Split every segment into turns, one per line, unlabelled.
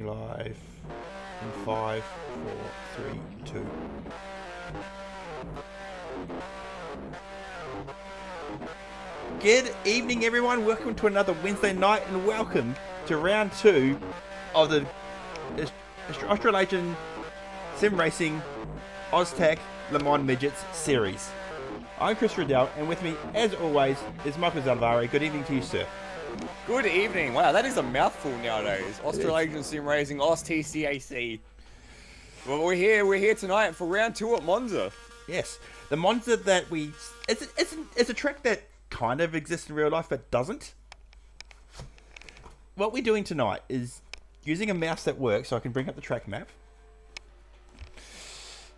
Live in 5, 4, 3, 2. Good evening, everyone. Welcome to another Wednesday night, and welcome to round 2 of the Australasian Sim Racing OZTCAC Mans Midgets series. I'm Chris Riddell, and with me, as always, is Michael Zalavari. Good evening to you, sir.
Good evening. Wow, that is a mouthful nowadays. Australasian Sim Racing, OZTCAC. Well, we're here tonight for round 2 at Monza.
Yes, the Monza that it's a track that kind of exists in real life but doesn't. What we're doing tonight is using a mouse that works, so I can bring up the track map.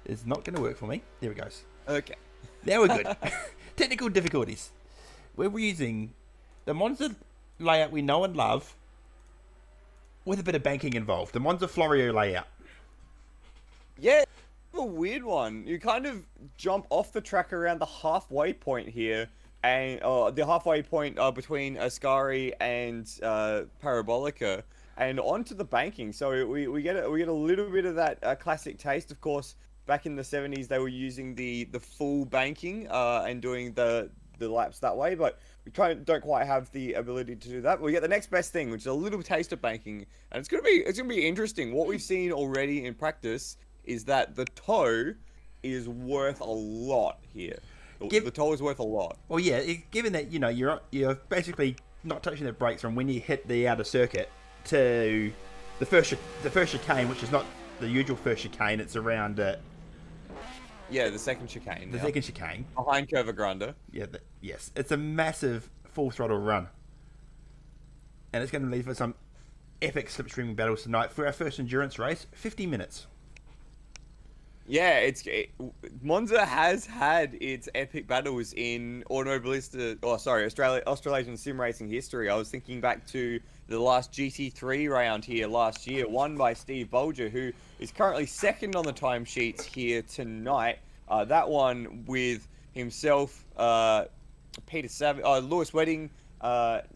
It's not going to work for me. There it goes.
Okay.
Now we're good. Technical difficulties. We're using the Monza layout we know and love with a bit of banking involved. The Monza Florio layout.
Yeah, a weird one. You kind of jump off the track around the halfway point here, and the halfway point between Ascari and Parabolica, and onto the banking. So we get a little bit of that classic taste. Of course, back in the 70s, they were using the full banking and doing the laps that way, but we don't quite have the ability to do that. But we get the next best thing, which is a little taste of banking, and it's gonna be interesting. What we've seen already in practice is that the toe is worth a lot here. The toe is worth a lot.
Well, yeah, given that you're basically not touching the brakes from when you hit the outer circuit to the first chicane, which is not the usual first chicane. It's around
Yeah, the second chicane.
The second chicane.
Behind Curva Grande.
Yeah, yes. It's a massive full throttle run. And it's going to leave us some epic slipstreaming battles tonight for our first endurance race, 50 minutes.
Yeah, Monza has had its epic battles in Australasian sim racing history. I was thinking back to the last GT3 round here last year, won by Steve Bolger, who is currently second on the timesheets here tonight. That one with himself, Peter Savage, Lewis Wedding,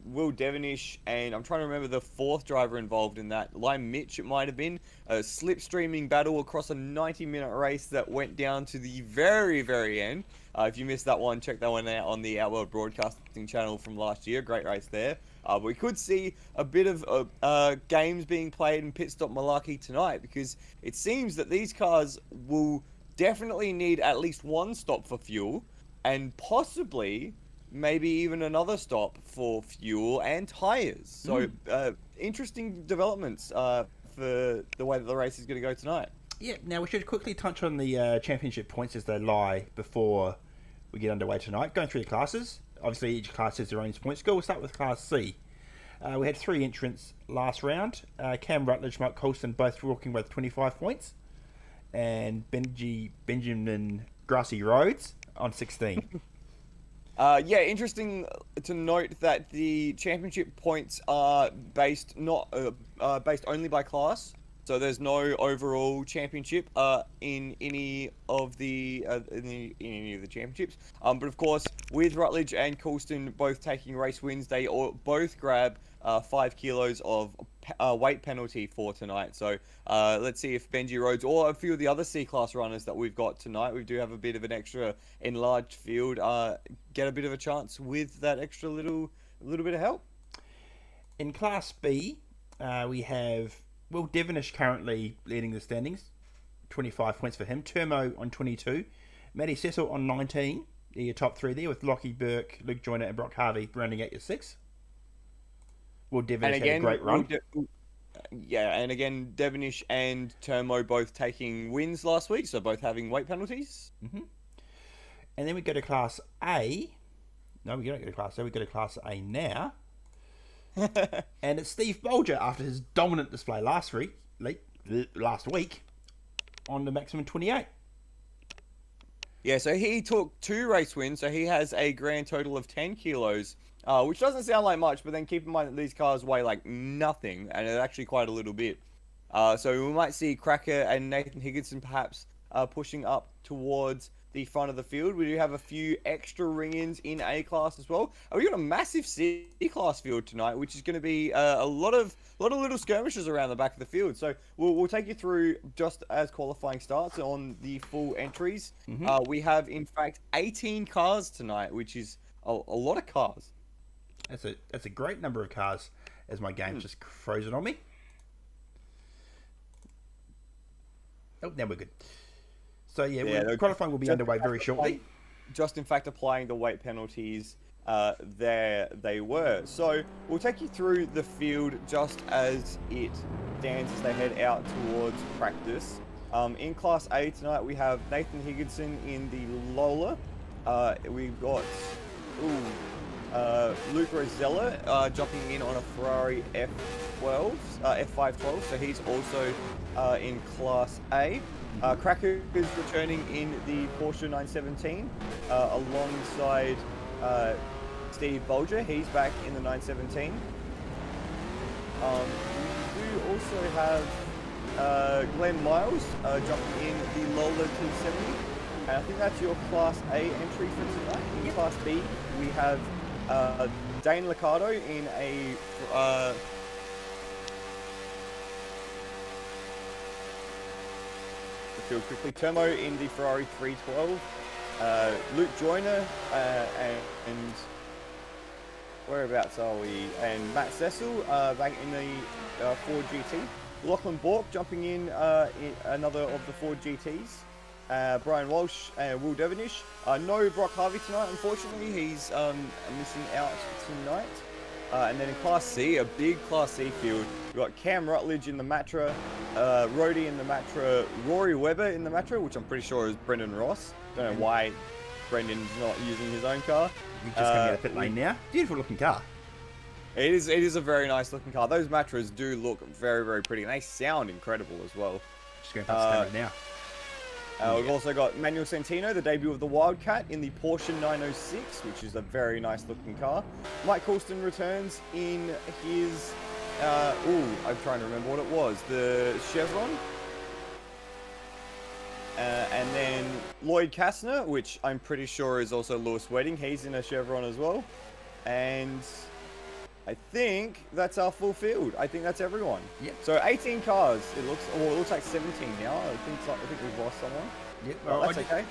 Will Devonish, and I'm trying to remember the fourth driver involved in that. Lime Mitch, it might have been. A slipstreaming battle across a 90-minute race that went down to the very, very end. If you missed that one, check that one out on the Outworld Broadcasting channel from last year. Great race there. But we could see a bit of games being played in pit stop malarkey tonight, because it seems that these cars will definitely need at least one stop for fuel, and possibly maybe even another stop for fuel and tires. So interesting developments for the way that the race is going to go tonight.
Yeah, now we should quickly touch on the championship points as they lie before we get underway tonight. Going through the classes. Obviously, each class has their own point score. We'll start with Class C. We had 3 entrants last round. Cam Rutledge, Mike Colston, both walking with 25 points. And Benjamin Grassy Roads on 16.
Yeah, interesting to note that the championship points are based only by class, so there's no overall championship in any of the championships. But of course, with Rutledge and Coulston both taking race wins, they both grab 5 kilos of weight penalty for tonight. So let's see if Benji Rhodes or a few of the other C-Class runners that we've got tonight, we do have a bit of an extra enlarged field, get a bit of a chance with that extra little bit of help.
In Class B, we have Will Devonish currently leading the standings, 25 points for him. Termo on 22. Matty Cecil on 19. Your top 3 there, with Lockie Burke, Luke Joyner and Brock Harvey rounding out your 6. Will Devonish had a great run.
And again, Devonish and Termo both taking wins last week, so both having weight penalties.
Mm-hmm. And then we go to Class A. No, we don't go to Class A. We go to Class A now. And it's Steve Bolger, after his dominant display last week, on the maximum 28.
Yeah, so he took 2 race wins, so he has a grand total of 10 kilos, which doesn't sound like much, but then keep in mind that these cars weigh like nothing, and it's actually quite a little bit. So we might see Cracker and Nathan Higginson perhaps pushing up towards the front of the field. We do have a few extra ring-ins in A-Class as well. And we got a massive C-Class field tonight, which is going to be a lot of little skirmishes around the back of the field. So we'll take you through just as qualifying starts on the full entries. We have, in fact, 18 cars tonight, which is a lot of cars.
That's a great number of cars, as my game just frozen on me. Oh, now we're good. So qualifying will be underway very shortly.
Just in fact applying the weight penalties, there they were. So we'll take you through the field just as it stands as they head out towards practice. In Class A tonight we have Nathan Higginson in the Lola. We've got Luke Rosella jumping in on a Ferrari F512, so he's also in Class A. Cracker is returning in the Porsche 917 alongside Steve Bolger. He's back in the 917. We do also have Glenn Miles jumping in the Lola 270. And I think that's your Class A entry for tonight. In Class B, we have Dane Liccardo in a field quickly. Termo in the Ferrari 312. Luke Joyner and whereabouts are we? And Matt Cecil back in the Ford GT. Lachlan Bork jumping in another of the Ford GTs. Brian Walsh and Will Devonish. No Brock Harvey tonight, unfortunately. He's missing out tonight. And then in Class C, a big Class C field, we've got Cam Rutledge in the Matra, Rhodey in the Matra, Rory Webber in the Matra, which I'm pretty sure is Brendan Ross. Don't know why Brendan's not using his own car.
He's just coming out of pit lane now. Beautiful looking car.
It is a very nice looking car. Those Matras do look very, very pretty, and they sound incredible as well.
Just going past the now.
We've also got Manuel Santino, the debut of the Wildcat, in the Porsche 906, which is a very nice looking car. Mike Coulston returns in his, I'm trying to remember what it was, the Chevron. And then Lloyd Kastner, which I'm pretty sure is also Lewis Wedding. He's in a Chevron as well. And I think that's our full field. I think that's everyone.
Yeah.
So 18 cars. It looks like 17 now. I think we've lost someone.
Yep.
Well, that's okay.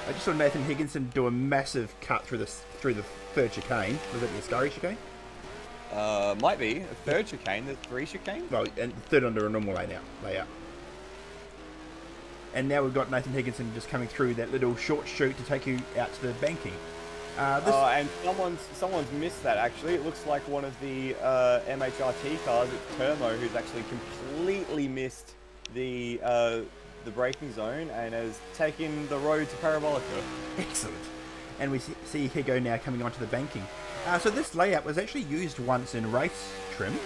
I just saw Nathan Higginson do a massive cut through the third chicane. Was it the Ascari chicane?
Might be a third chicane. There's 3 chicane.
Well, and third under a normal layout. And now we've got Nathan Higginson just coming through that little short chute to take you out to the banking.
And someone's missed that actually. It looks like one of the MHRT cars. It's Termo who's actually completely missed the braking zone and has taken the road to Parabolica.
Excellent. And we see Higo now coming onto the banking. So this layout was actually used once in race trim.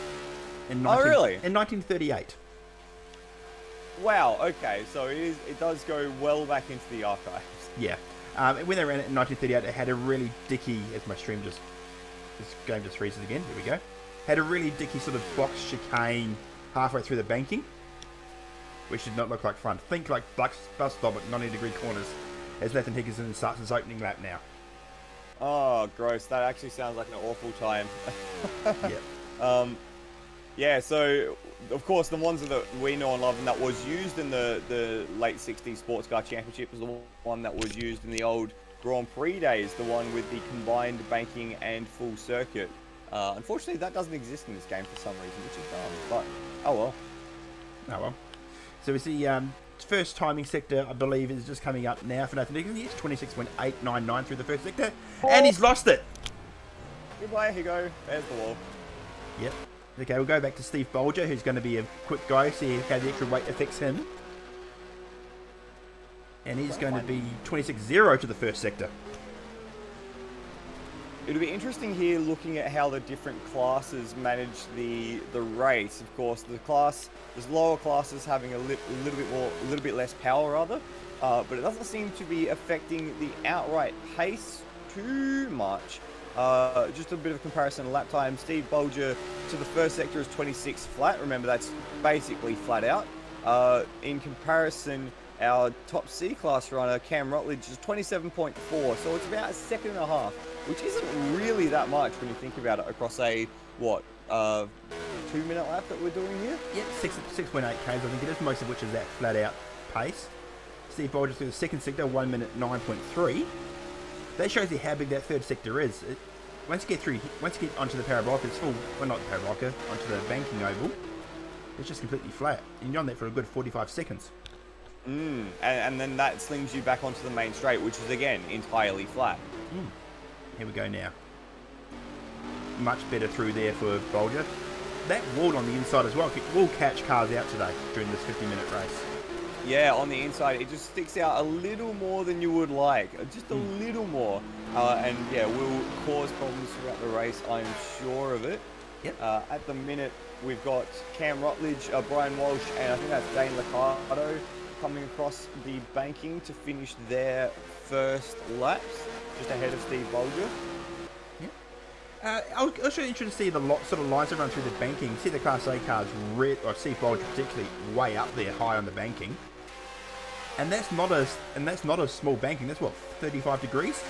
Really?
In 1938.
Wow. Okay. So it does go well back into the archives.
Yeah. When they ran it in 1938, it had a really dicky, as my stream just going to freezes again, here we go, had a really dicky sort of box chicane halfway through the banking, which did not look like fun. Think like bus stop at 90-degree corners as Nathan Higginson starts his opening lap now.
Oh, gross. That actually sounds like an awful time.
Yeah.
Yeah, so, of course, the ones that we know and love and that was used in the late 60s Sports Car Championship was the one that was used in the old Grand Prix days, the one with the combined banking and full circuit. Unfortunately, that doesn't exist in this game for some reason, which is dumb, but oh well.
Oh well. So we see first timing sector, I believe, is just coming up now for Nathan Higginson. He's 26.899 through the first sector, and he's lost it.
Goodbye, here you go. There's the wall.
Yep. Okay, we'll go back to Steve Bolger, who's going to be a quick guy, see how the extra weight affects him. And he's going to be 26.0 to the first sector.
It'll be interesting here looking at how the different classes manage the race. Of course, there's lower classes having a little bit less power rather, but it doesn't seem to be affecting the outright pace too much. Just a bit of comparison lap time. Steve Bolger to the first sector is 26 flat. Remember, that's basically flat out. In comparison Our top C-class runner, Cam Rutledge, is 27.4, so it's about a second and a half, which isn't really that much when you think about it across a, 2-minute lap that we're doing here?
Yep, 6.8 Ks, I think it is, most of which is that flat-out pace. Steve Bolger through the second sector, 1 minute 9.3. That shows you how big that third sector is. Once you get onto the Parabolica, it's full, well, not the Parabolica, onto the banking oval, it's just completely flat. And you're on that for a good 45 seconds.
And then that slings you back onto the main straight, which is, again, entirely flat.
Here we go now. Much better through there for Bolger. That wall on the inside as well will catch cars out today during this 50-minute race.
Yeah, on the inside, it just sticks out a little more than you would like. Just a little more. And, yeah, will cause problems throughout the race, I'm sure of it.
Yep.
At the minute, we've got Cam Rutledge, Brian Walsh, and I think that's Dane Liccardo coming across the banking to finish their first laps, just ahead of Steve Bolger.
I was also interested to see the sort of lines that run through the banking. See the Class A cars, or Steve Bolger particularly, way up there, high on the banking. And that's not a small banking. That's what, 35 degrees?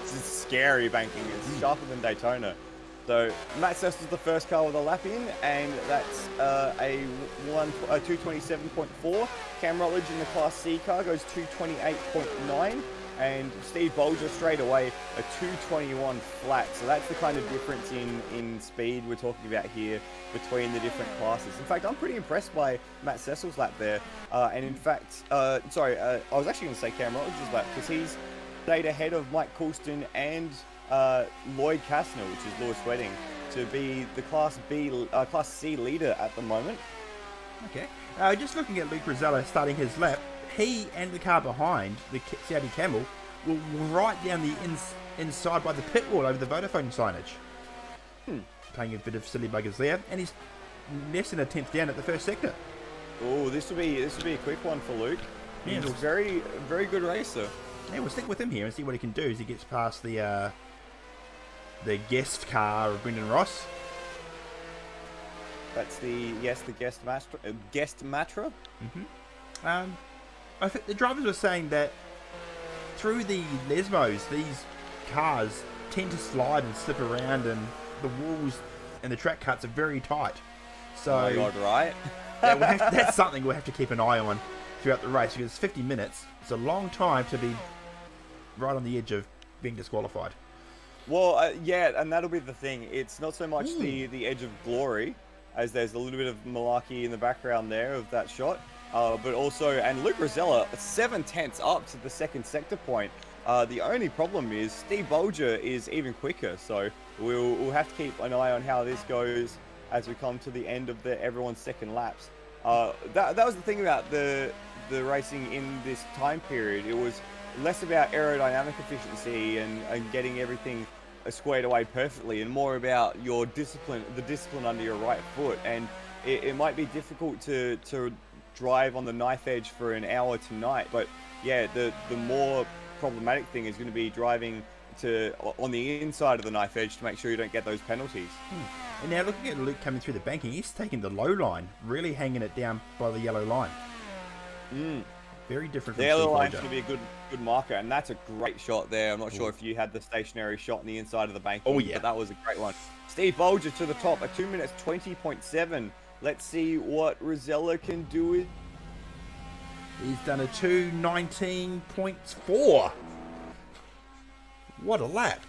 This is scary banking. It's sharper than Daytona. So Matt Sessel's the first car with a lap in, and that's a 227.4. Cam Rutledge in the Class C car goes 228.9. And Steve Bolger straight away a 221 flat. So that's the kind of difference in speed we're talking about here between the different classes. In fact, I'm pretty impressed by Matt Sessel's lap there. And in fact, I was actually going to say Cam Rutledge's lap because he's stayed ahead of Mike Coulston and Lloyd Kastner, which is Lewis Wedding, to be the Class C leader at the moment.
Okay. Just looking at Luke Rizzella starting his lap, he and the car behind, the Saudi Camel, were right down the inside by the pit wall over the Vodafone signage. Playing a bit of silly buggers there, and he's less than a tenth down at the first sector.
Oh, this will be a quick one for Luke. He's a very, very good racer.
Yeah, we'll stick with him here and see what he can do as he gets past the guest car of Brendan Ross.
That's the guest Matra.
I think the drivers were saying that through the Lesmos, these cars tend to slide and slip around, and the walls and the track cuts are very tight. So,
oh my God, right?
That's something we'll have to keep an eye on throughout the race, because it's 50 minutes. It's a long time to be right on the edge of being disqualified.
Well, yeah, and that'll be the thing. It's not so much the edge of glory, as there's a little bit of malarkey in the background there of that shot. But also, and Luke Rizzella, 7/10 up to the second sector point. The only problem is Steve Bolger is even quicker, so we'll have to keep an eye on how this goes as we come to the end of everyone's second laps. That was the thing about the racing in this time period. It was less about aerodynamic efficiency and getting everything squared away perfectly, and more about your discipline, the discipline under your right foot. And it might be difficult to drive on the knife edge for an hour tonight, but yeah, the more problematic thing is going to be driving on the inside of the knife edge to make sure you don't get those penalties.
And now looking at Luke coming through the banking, he's taking the low line, really hanging it down by the yellow line. Very different from
the yellow
Steve
line's
Bolger.
going to be a good marker, and that's a great shot there. I'm not sure if you had the stationary shot on the inside of the banking, but that was a great one. Steve Bolger to the top at 2 minutes 20.7. Let's see what Rizzella can do with.
He's done a 2:19.4. What a lap.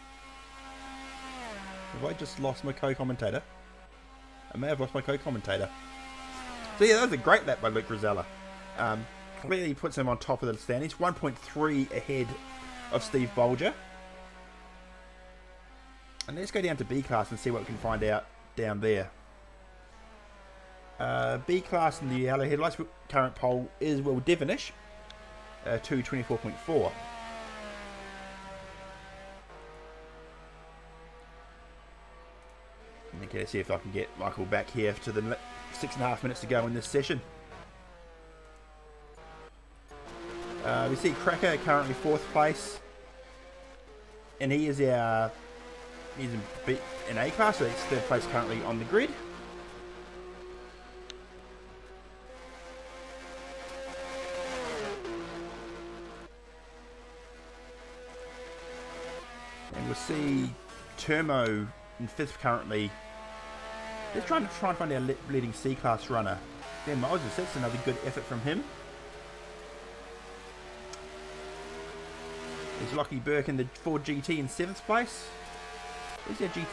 Have I just lost my co-commentator? I may have lost my co-commentator. So yeah, that was a great lap by Luke Rizzella. Clearly puts him on top of the standings. 1.3 ahead of Steve Bolger. And let's go down to B class and see what we can find out down there. B class in the yellow headlights, current pole is Will Devonish, 2:24.4. Okay, let's see if I can get Michael back here to the 6.5 minutes to go in this session. We see Cracker currently 4th place, and he is he's in A class, so he's 3rd place currently on the grid. we'll see Termo in 5th currently. Let's try and find our leading C-Class runner. Dan Moses, that's another good effort from him. There's Lockie Burke in the Ford GT in 7th place.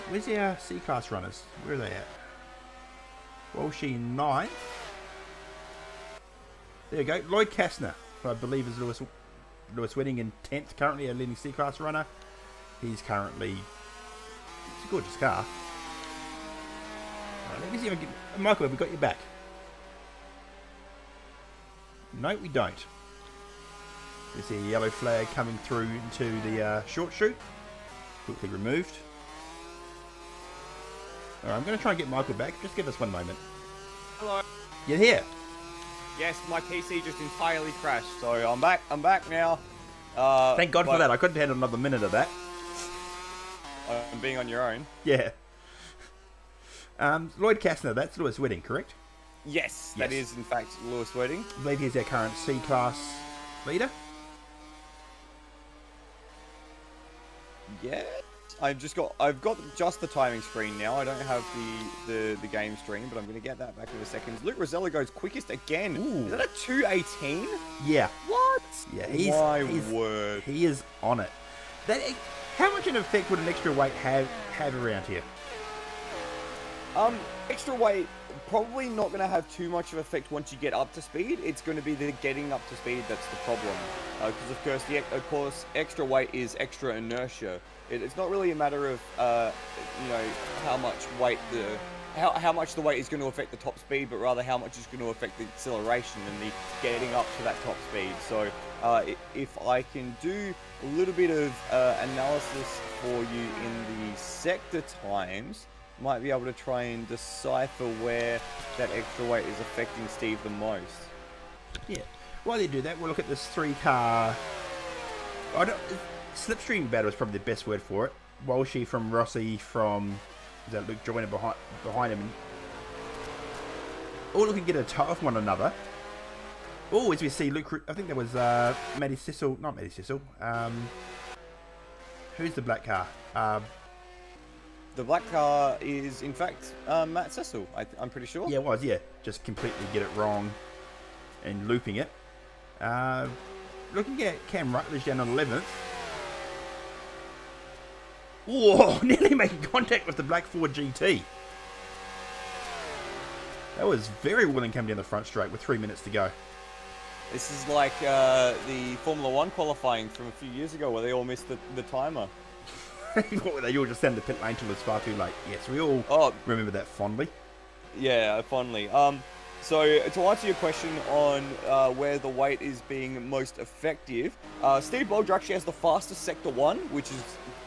Where's our C-Class runners? Where are they at? Walshy in 9th. There you go. Lloyd Kastner, who I believe is Lewis Wedding in 10th, currently a leading C-Class runner. He's currently... It's a gorgeous car. Right, let me see if I can... Michael, have we got your back? No, we don't. We see a yellow flag coming through into the short chute. Quickly removed. Alright, I'm going to try and get Michael back. Just give us one moment.
Hello.
You're here.
Yes, my PC just entirely crashed, so I'm back. I'm back now.
Thank God for that. I couldn't handle another minute of that.
I'm being on your own.
Yeah. Lloyd Kastner, that's Lewis Wedding, correct?
Yes, that is in fact Lewis Wedding.
I believe he's our current C-Class leader.
Yeah. I've got just the timing screen now. I don't have the game screen, but I'm going to get that back in a second. Luke Rosella goes quickest again.
Ooh.
Is that a 2:18?
Yeah.
What?
Yeah,
My word.
He is on it. How much an effect would an extra weight have around here?
Extra weight, probably not going to have too much of effect once you get up to speed. It's going to be the getting up to speed that's the problem. Because of course, extra weight is extra inertia. It's not really a matter of how much weight how much the weight is going to affect the top speed, but rather how much is going to affect the acceleration and the getting up to that top speed. So if I can do a little bit of analysis for you in the sector times, might be able to try and decipher where that extra weight is affecting Steve the most.
Yeah. While they do that, we'll look at this 3-car... Slipstream battle is probably the best word for it. Walshy from Rossi from... Is that Luke Joyner behind him? All looking to get a toe off one another. Oh, as we see Luke... I think that was Matty Cecil... Not Matty Cecil. Who's the black car?
The black car is, in fact, Matt Cecil, I'm pretty sure.
Yeah, it was, yeah. Just completely get it wrong and looping it. Looking at Cam Rutledge down on 11th. Whoa, nearly making contact with the black Ford GT. That was very willing coming down the front straight with 3 minutes to go.
This is like the Formula 1 qualifying from a few years ago where they all missed the timer.
They all just sent the pit lane till it's far too late. Yes, we all remember that fondly.
Yeah, fondly. So to answer your question on where the weight is being most effective, Steve Bolger actually has the fastest Sector 1, which is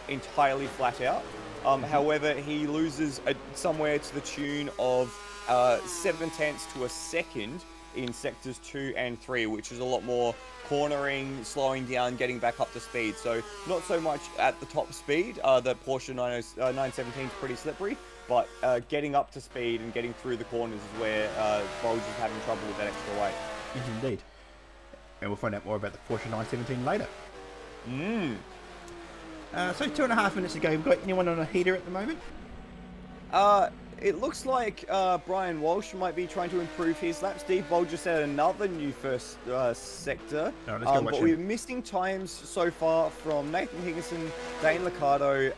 entirely flat out. However, he loses somewhere to the tune of 0.7 to a second in sectors 2 and 3, which is a lot more cornering, slowing down, getting back up to speed. So not so much at the top speed. The Porsche 917 is pretty slippery, but getting up to speed and getting through the corners is where Bolger's having trouble with that extra weight.
Yes, indeed. And we'll find out more about the Porsche 917 later. So 2.5 minutes ago, we've got anyone on a heater at the moment?
It looks like Brian Walsh might be trying to improve his lap. Steve Bolger set another new first sector.
No, let's go watch
but
him.
we're missing times so far from Nathan Higginson, Dane Liccardo,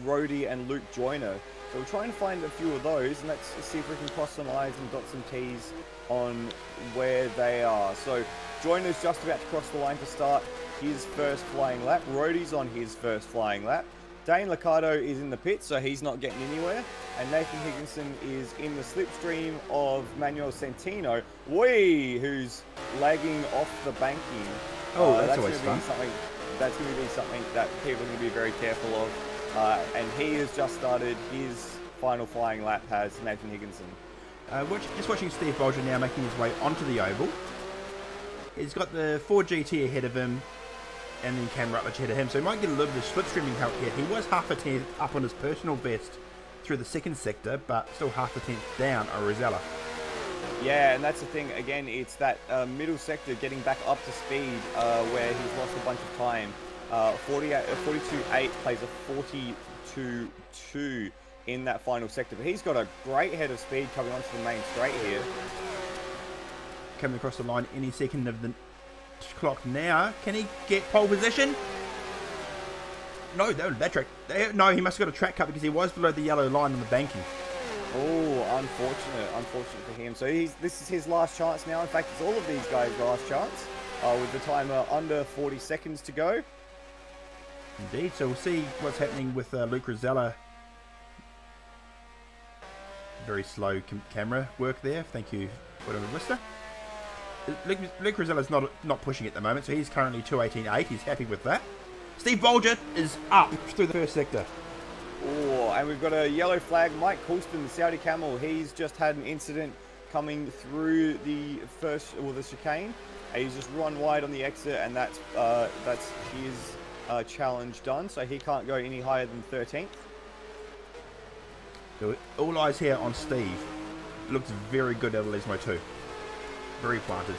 Rhodey, and Luke Joyner. So we're trying to find a few of those, and let's see if we can cross some I's and dot some T's on where they are. So Joyner's just about to cross the line to start his first flying lap. Rhodey's on his first flying lap. Dane Liccardo is in the pit, so he's not getting anywhere. And Nathan Higginson is in the slipstream of Manuel Centino, who's lagging off the banking.
Oh, that's always fun.
That's going to be something that people are going to be very careful of. And he has just started his final flying lap, has Nathan Higginson.
Just watching Steve Bolger now making his way onto the oval. He's got the Ford GT ahead of him, and then Cam Rutledge ahead of him, so he might get a little bit of slipstreaming help here. He was half a tenth up on his personal best through the second sector, but still half a tenth down on Rosella.
Yeah, and that's the thing. Again, it's that middle sector getting back up to speed where he's lost a bunch of time. 42.8 plays a 42.2 in that final sector. But he's got a great head of speed coming onto the main straight here.
Coming across the line any second of the clock now. Can he get pole position? No, that track. No, he must have got a track cut because he was below the yellow line on the banking.
Oh, unfortunate for him. So this is his last chance now. In fact, it's all of these guys' last chance with the timer under 40 seconds to go.
Indeed. So we'll see what's happening with Luke Riddell. Very slow camera work there. Thank you, whatever, Mister. Luke Rizzella's not pushing at the moment, so he's currently 2:18.8. He's happy with that. Steve Bolger is up through the first sector.
Oh, and we've got a yellow flag. Mike Coulston, the Saudi Camel, he's just had an incident coming through the chicane. He's just run wide on the exit, and that's his challenge done. So he can't go any higher than 13th.
So all eyes here on Steve. Looks very good at Lesmo too. Very planted.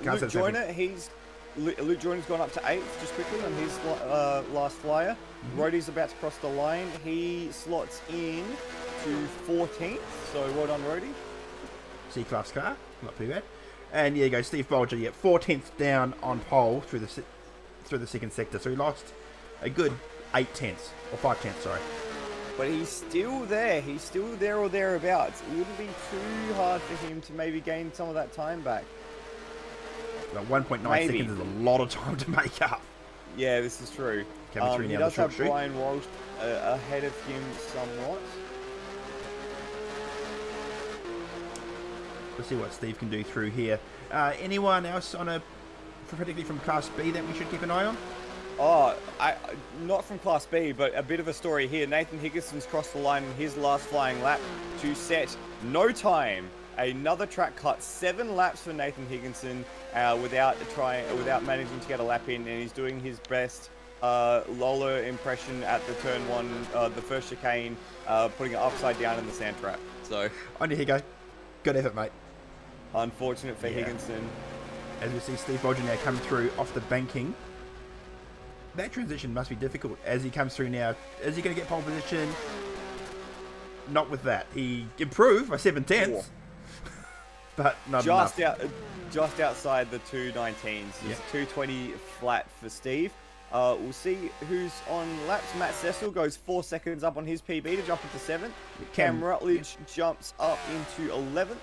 Luke Joyner, Luke Joyner's gone up to 8th just quickly on his last flyer. Rhodey's about to cross the line. He slots in to 14th, so well done, Rhodey.
C-class car, not too bad. And there you go, Steve Bolger, 14th down on pole through the second sector. So he lost a good 8 tenths, or 5 tenths, sorry.
But he's still there. He's still there or thereabouts. It wouldn't be too hard for him to maybe gain some of that time back.
About 1.9 seconds is a lot of time to make up.
Yeah, this is true. He does have Brian Walsh ahead of him somewhat.
Let's see what Steve can do through here. Anyone else particularly from Class B that we should keep an eye on?
Oh, not from Class B, but a bit of a story here. Nathan Higginson's crossed the line in his last flying lap to set no time. Another track cut, 7 laps for Nathan Higginson without managing to get a lap in, and he's doing his best Lola impression at the turn 1, the first chicane, putting it upside down in the sand trap. So,
on you go. Good effort, mate.
Unfortunate for Higginson.
As we see Steve Bolger now come through off the banking. That transition must be difficult as he comes through now. Is he going to get pole position? Not with that. He improved by 7 tenths. But not enough.
Just outside the 219s. It's 220 flat for Steve. We'll see who's on laps. Matt Cecil goes 4 seconds up on his PB to jump into 7th. Cam Rutledge jumps up into 11th.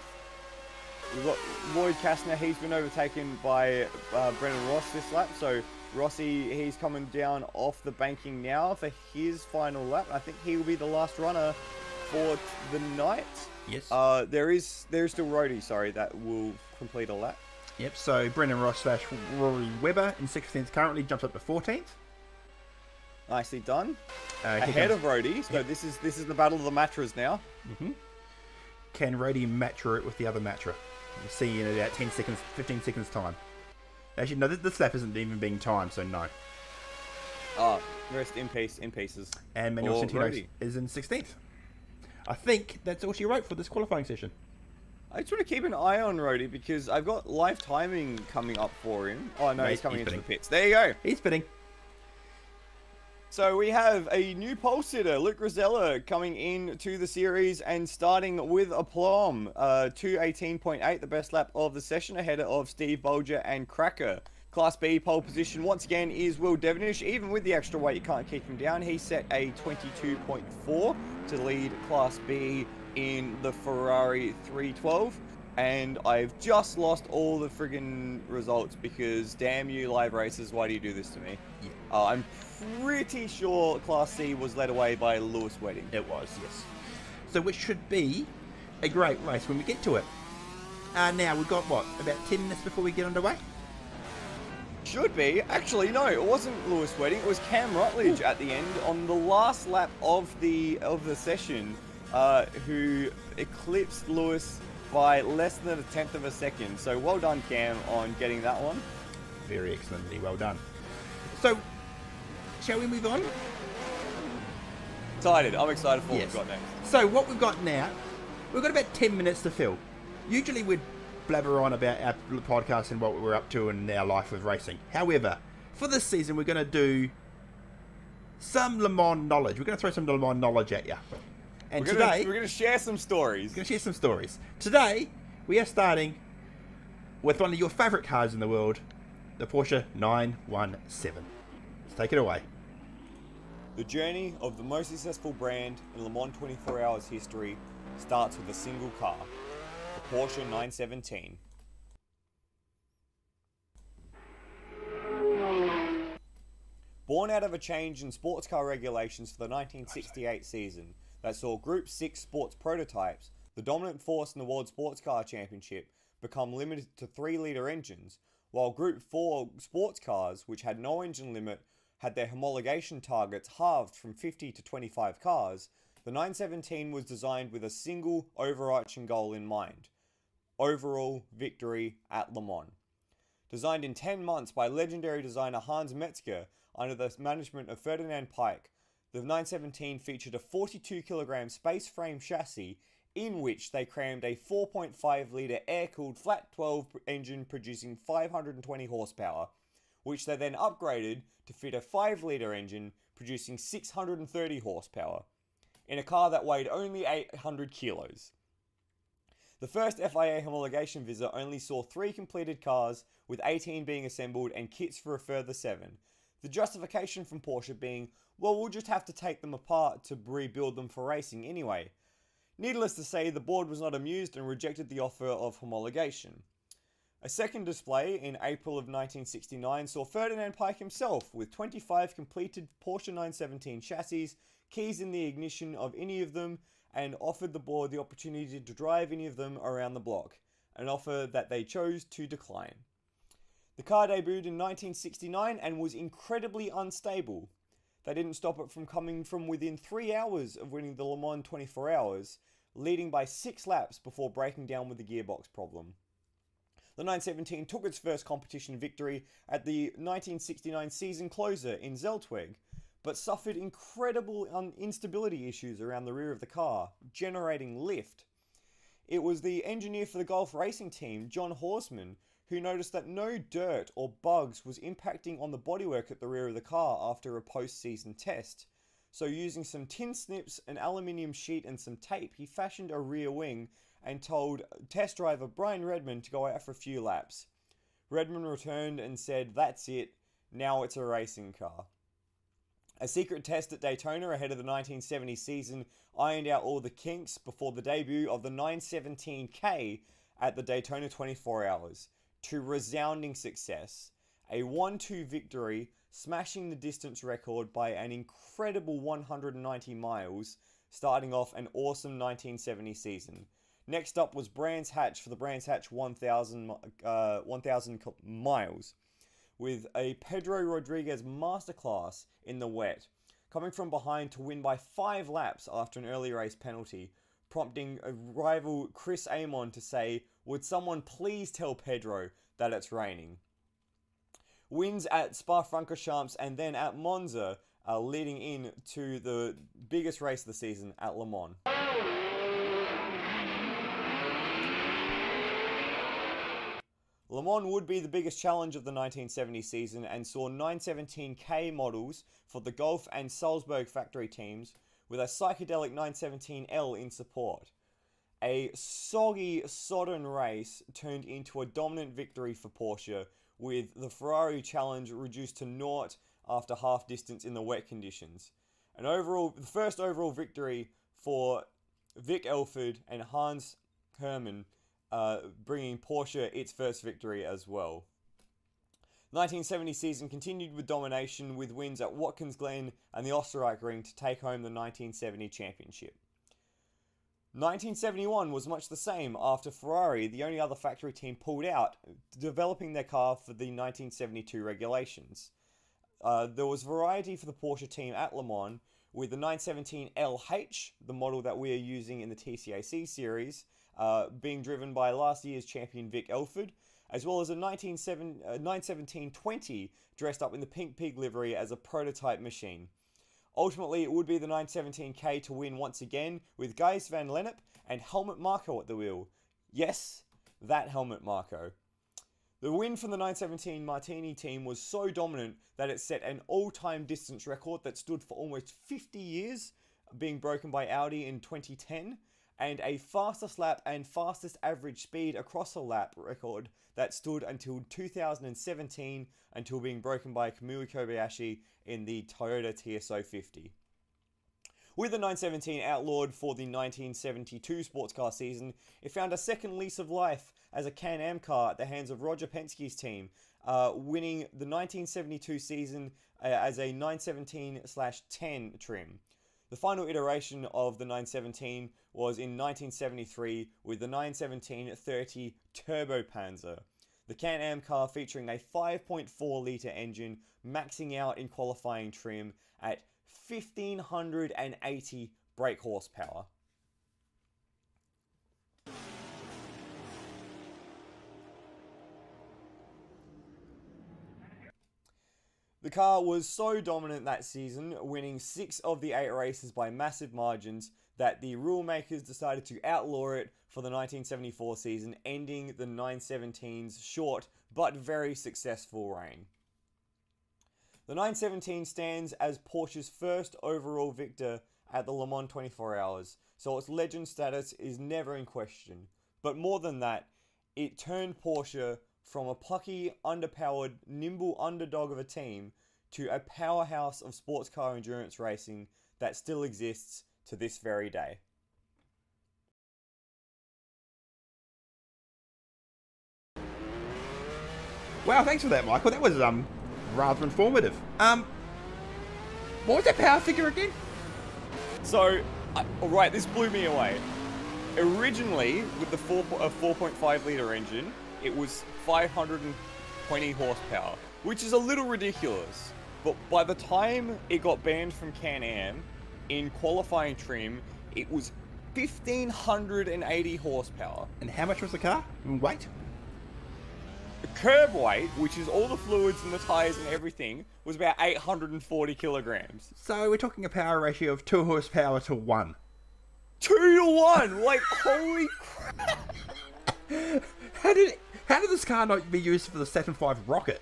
We've got Lloyd Kastner. He's been overtaken by Brennan Ross this lap. So Rossi, he's coming down off the banking now for his final lap. I think he will be the last runner for the night.
Yes.
There is still Rhodey, sorry, that will complete a lap.
Yep, so Brendan Ross / Rory Webber in 16th currently jumps up to 14th.
Nicely done. Ahead of Rhodey, so this is the battle of the Matras now.
Can Rhodey matcher it with the other Matra? We'll see in about 10 seconds, 15 seconds time. Actually, no, this lap isn't even being timed, so no.
Rest in peace, in pieces.
And Manuel Centeno is in 16th. I think that's all she wrote for this qualifying session.
I just want to keep an eye on Rhodey because I've got live timing coming up for him. Oh no, he's coming into the pits. There you go.
He's spinning.
So we have a new pole sitter, Luke Riddell, coming into the series and starting with aplomb. 2:18.8, the best lap of the session, ahead of Steve Bolger and Cracker. Class B pole position once again is Will Devenish. Even with the extra weight, you can't keep him down. He set a 22.4 to lead Class B in the Ferrari 312. And I've just lost all the friggin' results because damn you live racers, why do you do this to me? Yeah. I'm pretty sure Class C was led away by Lewis Wedding.
It was, yes. So which should be a great race when we get to it. Now we've got, what, about 10 minutes before we get underway?
Should be. Actually, no, it wasn't Lewis Wedding. It was Cam Rutledge at the end on the last lap of the session, who eclipsed Lewis by less than 1/10 of a second. So well done, Cam, on getting that one.
Very excellently well done. So, shall we move on?
Excited. I'm excited for what we've got next.
So what we've got now, we've got about 10 minutes to fill. Usually we'd blabber on about our podcast and what we're up to in our life with racing. However, for this season, we're going to do some Le Mans knowledge. We're going to throw some Le Mans knowledge at you. And
we're going to share some stories.
We're going to share some stories. Today, we are starting with one of your favourite cars in the world, the Porsche 917. Let's take it away.
The journey of the most successful brand in Le Mans 24 Hours history starts with a single car, the Porsche 917. Born out of a change in sports car regulations for the 1968 season that saw Group 6 sports prototypes, the dominant force in the World Sports Car Championship, become limited to 3-litre engines, while Group 4 sports cars, which had no engine limit, had their homologation targets halved from 50 to 25 cars, the 917 was designed with a single overarching goal in mind: overall victory at Le Mans. Designed in 10 months by legendary designer Mans Midgets under the management of Ferdinand Pike, the 917 featured a 42kg space frame chassis in which they crammed a 4.5-litre air-cooled flat 12 engine producing 520 horsepower, which they then upgraded to fit a 5-litre engine producing 630 horsepower, in a car that weighed only 800 kilos. The first FIA homologation visit only saw 3 completed cars, with 18 being assembled and kits for a further 7. The justification from Porsche being, well, we'll just have to take them apart to rebuild them for racing anyway. Needless to say, the board was not amused and rejected the offer of homologation. A second display in April of 1969 saw Ferdinand Pike himself with 25 completed Porsche 917 chassis, keys in the ignition of any of them, and offered the board the opportunity to drive any of them around the block, an offer that they chose to decline. The car debuted in 1969 and was incredibly unstable. They didn't stop it from coming from within 3 hours of winning the Le Mans 24 Hours, leading by 6 laps before breaking down with the gearbox problem. The 917 took its first competition victory at the 1969 season closer in Zeltweg, but suffered incredible instability issues around the rear of the car, generating lift. It was the engineer for the Gulf racing team, John Horsman, who noticed that no dirt or bugs was impacting on the bodywork at the rear of the car after a post-season test. So using some tin snips, an aluminium sheet and some tape, he fashioned a rear wing and told test driver Brian Redman to go out for a few laps. Redman returned and said, "That's it, now it's a racing car." A secret test at Daytona ahead of the 1970 season ironed out all the kinks before the debut of the 917K at the Daytona 24 Hours, to resounding success. A 1-2 victory, smashing the distance record by an incredible 190 miles, starting off an awesome 1970 season. Next up was Brands Hatch for the Brands Hatch 1000 miles, with a Pedro Rodriguez masterclass in the wet, coming from behind to win by 5 laps after an early race penalty, prompting a rival Chris Amon to say, "Would someone please tell Pedro that it's raining?" Wins at Spa-Francorchamps and then at Monza, leading in to the biggest race of the season at Le Mans. Le Mans would be the biggest challenge of the 1970 season and saw 917K models for the Gulf and Salzburg factory teams, with a psychedelic 917L in support. A soggy, sodden race turned into a dominant victory for Porsche, with the Ferrari challenge reduced to naught after half distance in the wet conditions. The first overall victory for Vic Elford and Hans Hermann, bringing Porsche its first victory as well. 1970 season continued with domination, with wins at Watkins Glen and the Österreich to take home the 1970 championship. 1971 was much the same after Ferrari, the only other factory team, pulled out, developing their car for the 1972 regulations. There was variety for the Porsche team at Le Mans, with the 917LH, the model that we are using in the TCAC series, being driven by last year's champion Vic Elford, as well as a 917-20 dressed up in the Pink Pig livery as a prototype machine. Ultimately, it would be the 917K to win once again, with Gijs van Lennep and Helmut Marko at the wheel. Yes, that Helmut Marko. The win from the 917 Martini team was so dominant that it set an all-time distance record that stood for almost 50 years, being broken by Audi in 2010, and a fastest lap and fastest average speed across a lap record that stood until 2017, until being broken by Kamui Kobayashi in the Toyota TSO 50. With the 917 outlawed for the 1972 sports car season, it found a second lease of life as a Can-Am car at the hands of Roger Penske's team, winning the 1972 season as a 917/10 trim. The final iteration of the 917 was in 1973 with the 917-30 Turbo Panzer. The Can-Am car featuring a 5.4 litre engine, maxing out in qualifying trim at 1,580 brake horsepower. The car was so dominant that season, winning 6 of the 8 races by massive margins, that the rule makers decided to outlaw it for the 1974 season, ending the 917's short but very successful reign. The 917 stands as Porsche's first overall victor at the Le Mans 24 Hours, so its legend status is never in question. But more than that, it turned Porsche from a plucky, underpowered, nimble underdog of a team to a powerhouse of sports car endurance racing that still exists to this very day.
Wow, thanks for that, Michael. That was rather informative. What was that power figure again?
So, alright, this blew me away. Originally, with the 4.5 litre engine, it was 520 horsepower, which is a little ridiculous. But by the time it got banned from Can-Am, in qualifying trim, it was 1,580 horsepower.
And how much was the car in weight?
The curb weight, which is all the fluids and the tyres and everything, was about 840 kilograms.
So we're talking a power ratio of 2 horsepower to 1.
2 to 1! Like, holy crap!
How did this car not be used for the Saturn V rocket?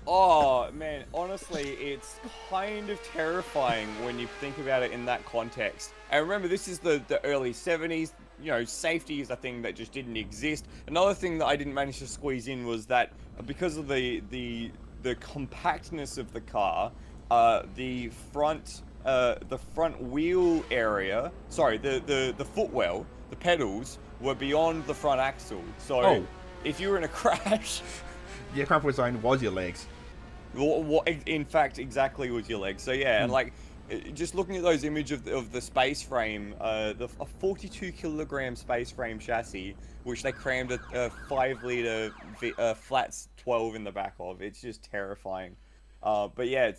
Oh, man, honestly, it's kind of terrifying when you think about it in that context. And remember, this is the early 70s. You know, safety is a thing that just didn't exist. Another thing that I didn't manage to squeeze in was that because of the compactness of the car, the front wheel area, sorry, the footwell, the pedals were beyond the front axle. So if you were in a crash,
your comfort zone was your legs.
What in fact exactly was your legs. So yeah, and like just looking at those images of the space frame, a 42 kilogram space frame chassis, which they crammed a 5 litre flats 12 in the back of. It's just terrifying. But yeah,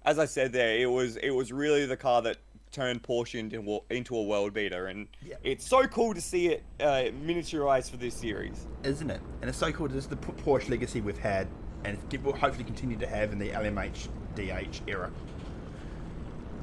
as I said there, it was really the car that turned Porsche into a world beater, and it's so cool to see it miniaturized for this series, isn't it?
And it's so cool. This is the Porsche legacy we've had, and it will hopefully continue to have in the LMH DH era.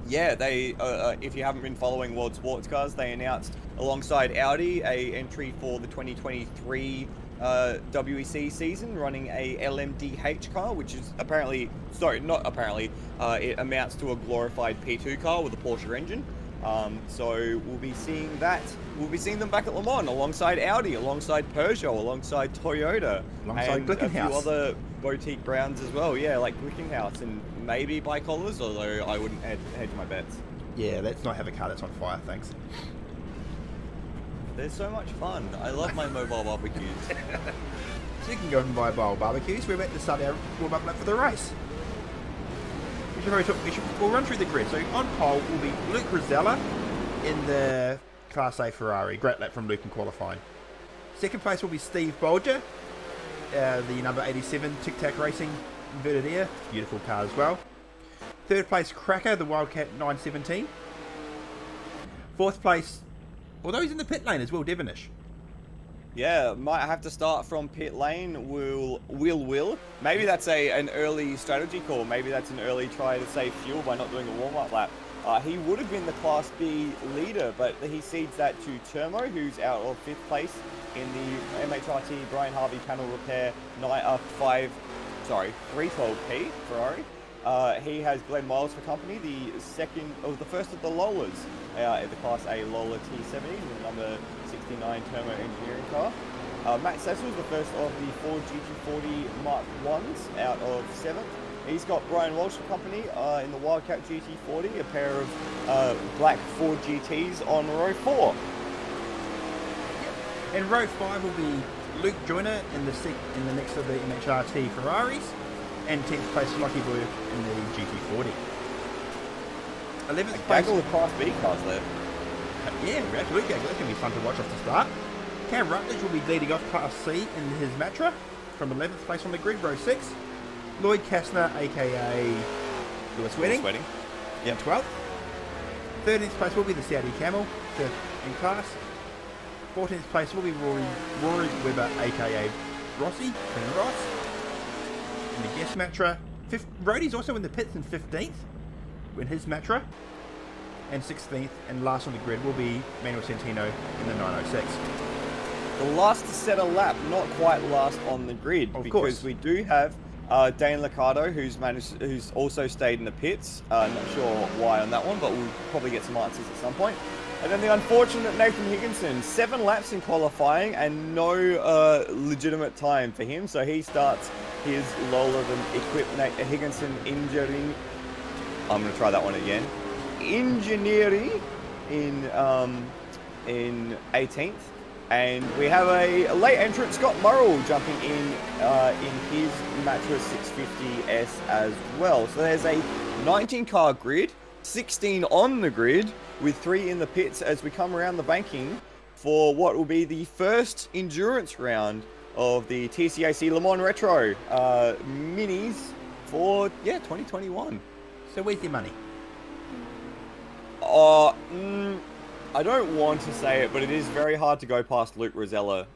Yeah, they if you haven't been following World Sports Cars, they announced alongside Audi a entry for the 2023 WEC season, running a LMDH car, which is apparently, sorry, not apparently, it amounts to a glorified P2 car with a Porsche engine. So we'll be seeing that. We'll be seeing them back at Le Mans alongside Audi, alongside Peugeot, alongside Toyota,
alongside
and a few
Glickenhaus.
other boutique brands as well. Yeah, like Glickenhaus and maybe Bike-Collars, although I wouldn't hedge my bets.
Yeah, let's not have a car that's on fire, thanks.
They're so much fun. I love my mobile barbecues.
Speaking of mobile barbecues, we're about to start our warm-up lap for the race. We'll run through the grid. So on pole will be Luke Rosella in the Class A Ferrari. Great lap from Luke in qualifying. Second place will be Steve Bolger, the number 87 Tic-Tac Racing inverted air. Beautiful car as well. Third place, Cracker, the Wildcat 917. Fourth place, although he's in the pit lane as well, Devonish.
Yeah, might have to start from pit lane. Will. Maybe that's an early strategy call. Maybe that's an early try to save fuel by not doing a warm-up lap. He would have been the Class B leader, but he cedes that to Termo, who's out of 5th place in the MHRT Brian Harvey panel repair 312P Ferrari. He has Glenn Miles for company, the first of the Lolas in the Class A Lola T70, the number 69 Termo engineering car. Matt Cecil is the first of the Ford GT40 Mark 1s out of 7th. He's got Brian Walsh for company in the Wildcat GT40, a pair of black Ford GTs on row 4.
And row 5 will be Luke Joyner in the next of the MHRT Ferraris, and 10th place Lockie Blue in the GT40. 11th place.
Gaggle of Class B cars there.
Yeah, absolutely gaggle. That's going to be fun to watch off the start. Cam Rutledge will be leading off Class C in his Matra from 11th place on the grid, row 6. Lloyd Kastner, aka Lewis Wedding,
Yep.
12th. 13th place will be the Saudi Camel, 5th in class. 14th place will be Rory Webber, aka Rossi, Colonel Ross, in the guest Matra. Rody's also in the pits in 15th, in his Matra. And 16th and last on the grid will be Manuel Centino in the 906.
The last to set a lap, not quite last on the grid, because we do have Dane Liccardo, who's also stayed in the pits. Not sure why on that one, but we'll probably get some answers at some point. And then the unfortunate Nathan Higginson, 7 laps in qualifying and no legitimate time for him, so he starts his Lola equipped Higginson engineering. I'm going to try that one again. Engineering in 18th. And we have a late entrant, Scott Murrell, jumping in his Matra 650S as well. So there's a 19-car grid, 16 on the grid, with 3 in the pits as we come around the banking for what will be the first endurance round of the TCAC Le Mans Retro Minis for, 2021.
So where's your money?
I don't want to say it, but it is very hard to go past Luke Rosella.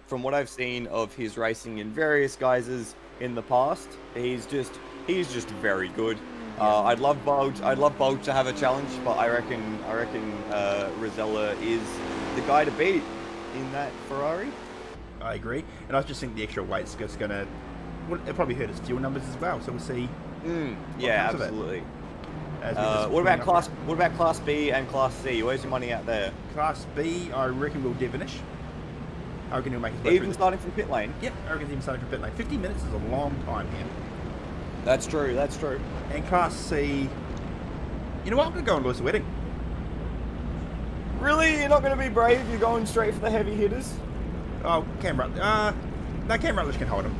From what I've seen of his racing in various guises in the past, he's just very good. I'd love Bulge to have a challenge, but I reckon Rosella is the guy to beat in that Ferrari.
I agree, and I just think the extra weight's just gonna. Well, it probably hurt his fuel numbers as well. So we'll see.
Yeah, absolutely. What about Class B and Class C? Where's your money out there?
Class B, I reckon will Devonish. I reckon he'll make his way
even starting from pit lane.
Yep, I reckon even starting from pit lane. 50 minutes is a long time here.
That's true.
And Class C, you know what? I'm gonna go on Lewis Wedding.
Really, you're not gonna be brave? You're going straight for the heavy hitters?
Oh, Cam Rutledge. No, Cam Rutledge can hold him.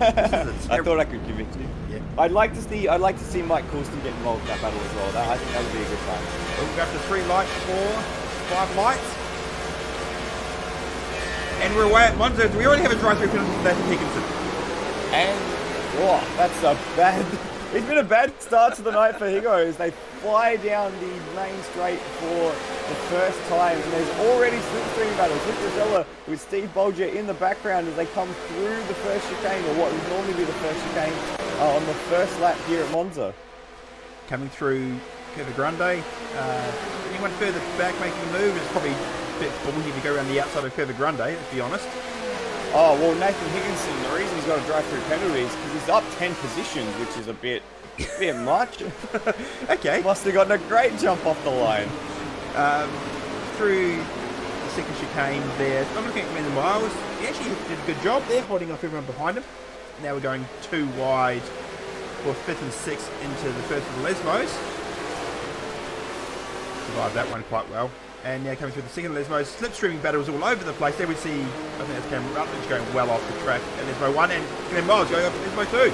I thought I could convince you.
Yeah.
I'd like to see Mike Coulston get involved in that battle as well. I think that would be a good time.
We'll go for 3 lights, 4, 5 lights. And we're away at Monza. We already have a drive-through penalty for Nathan Higginson.
And it's been a bad start to the night for Higo as they fly down the main straight for the first time. And there's already slipstream battles. Luke Rosella with Steve Bolger in the background as they come through the first chicane, or what would normally be the first chicane, on the first lap here at Monza.
Coming through Curva Grande. Anyone further back making a move? It's probably a bit ballsy to go around the outside of Curva Grande, let's be honest.
Oh, well, Nathan Higginson, the reason he's got to drive through penalties is because he's up 10 positions, which is a bit much.
Okay.
Must have gotten a great jump off the line.
Through the second chicane there, I'm looking at Commander Miles. He actually did a good job there, holding off everyone behind him. Now we're going 2 wide for 5th and 6th into the first of the Lesmos. Survived that one quite well. And now coming through the second Lesmos, slipstreaming battles all over the place. There we see, I think that's Cam Rutledge going well off the track at Lesmo 1, and Cam Miles going off at Lesmo 2.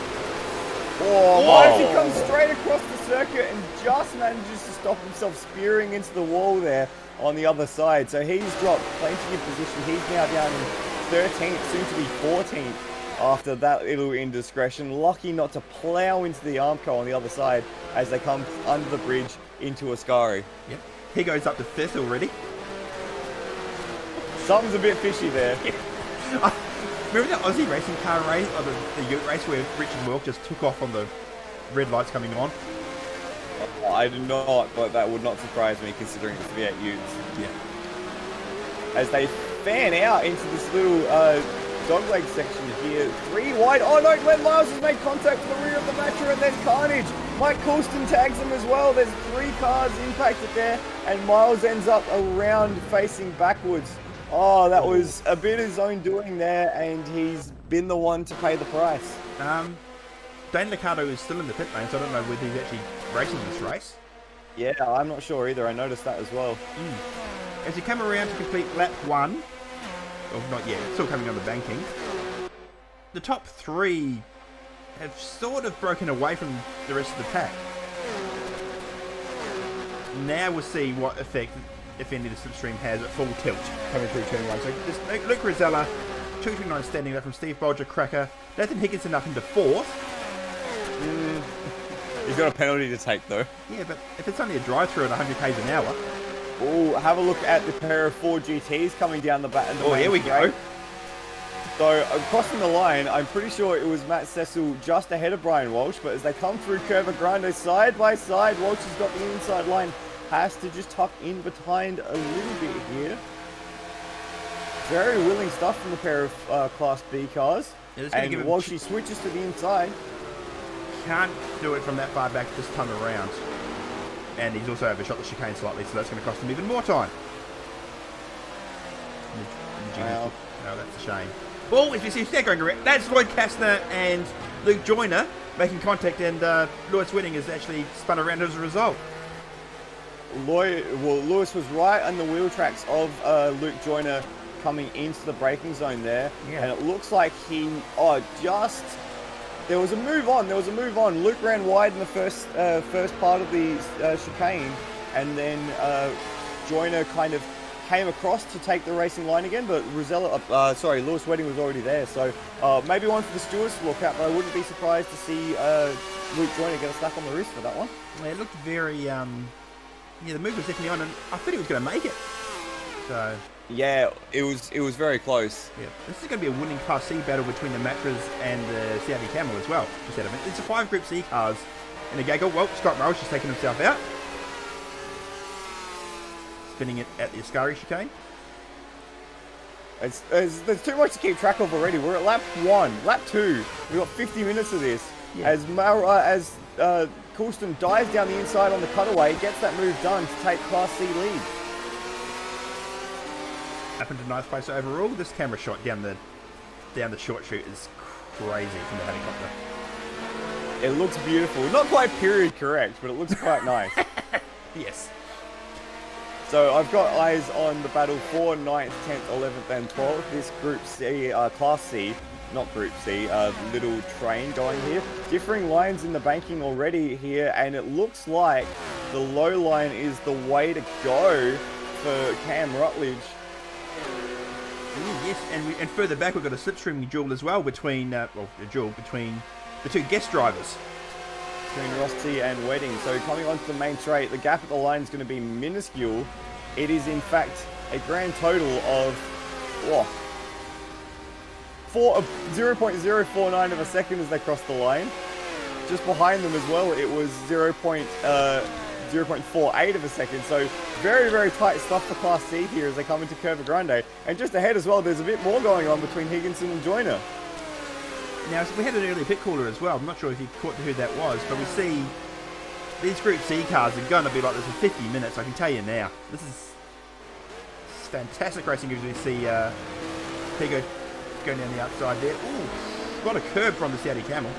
Why does he come straight across the circuit and just manages to stop himself spearing into the wall there on the other side? So he's dropped plenty of position. He's now down in 13th, soon to be 14th after that little indiscretion. Lucky not to plough into the Armco on the other side as they come under the bridge into Ascari.
Yep. He goes up to 5th already.
Something's a bit fishy there.
Remember the Aussie racing car race, or the Ute race where Richard Wilk just took off on the red lights coming on?
I do not, but that would not surprise me considering it's V8 Utes.
Yeah.
As they fan out into this little dogleg section here. 3 wide. Oh no, Glenn Miles has made contact with the rear of the Matra, and there's carnage. Mike Coulston tags him as well. There's 3 cars impacted there, and Miles ends up around facing backwards. Oh, that was a bit of his own doing there, and he's been the one to pay the price.
Dane Liccardo is still in the pit lane, so I don't know whether he's actually racing this race.
Yeah, I'm not sure either. I noticed that as well.
As you come around to complete lap 1, well, not yet, it's still coming on the banking, the top 3 have sort of broken away from the rest of the pack. Now we'll see what effect, if any, the slipstream has at full tilt coming through turn 1. So this Luke Rosella, 229 standing up from Steve Bolger, Cracker, Nathan Higginson up into 4th.
He's got a penalty to take though.
Yeah, but if it's only a drive-through at 100 k's an hour.
Oh, have a look at the pair of 4 GTs coming down the back.
Oh, here we go.
So, crossing the line, I'm pretty sure it was Matt Cecil just ahead of Brian Walsh, but as they come through Curva Grande side by side, Walsh has got the inside line, has to just tuck in behind a little bit here. Very willing stuff from the pair of Class B cars.
Yeah,
and Walshy switches to the inside.
Can't do it from that far back this time around. And he's also overshot the chicane slightly, so that's going to cost him even more time.
Wow.
Oh, that's a shame. Well, as you see, they're going around. That's Lloyd Kastner and Luke Joyner making contact, and Lewis Whitting has actually spun around as a result.
Lewis was right on the wheel tracks of Luke Joyner coming into the braking zone there.
Yeah.
And it looks like he, there was a move on. Luke ran wide in the first part of the chicane, and then Joyner kind of came across to take the racing line again, but Lewis Wedding was already there. So maybe one for the stewards to look at, but I wouldn't be surprised to see Luke Joyner get a slap on the wrist for that one.
Yeah, it looked very, the move was definitely on, and I thought he was going to make it. So
yeah, it was very close.
Yeah, this is going to be a winning Class C battle between the Matras and the Saudi Camel as well. It's a 5 Group C cars in a gaggle. Well, Scott Roche has taken himself out. Spinning it at the Ascari chicane.
There's too much to keep track of already. We're at lap 1, lap 2. We've got 50 minutes of this. Yeah. As Coulston dives down the inside on the cutaway, gets that move done to take Class C lead.
Up into 9th place overall. This camera shot down the short chute is crazy from the helicopter.
It looks beautiful. Not quite period correct, but it looks quite nice.
Yes.
So I've got eyes on the battle for 9th, 10th, 11th and 12th. This Group C, Class C, not Group C, little train going here. Differing lines in the banking already here, and it looks like the low line is the way to go for Cam Rutledge.
Yes, and further back we've got a slipstreaming duel as well between the two guest drivers.
Between Rossi and Wedding. So coming onto the main straight, the gap at the line is going to be minuscule. It is in fact a grand total of 0.049 of a second as they cross the line. Just behind them as well, it was 0.48 of a second. So very, very tight stuff for Class C here as they come into Curva Grande. And just ahead as well, there's a bit more going on between Higginson and Joyner.
Now, we had an early pit caller as well. I'm not sure if you caught who that was, but we see these Group C cars are going to be like this for 50 minutes, I can tell you now. This is fantastic racing as we see Pigo going down the outside there. Ooh, got a curb from the Saudi Camel.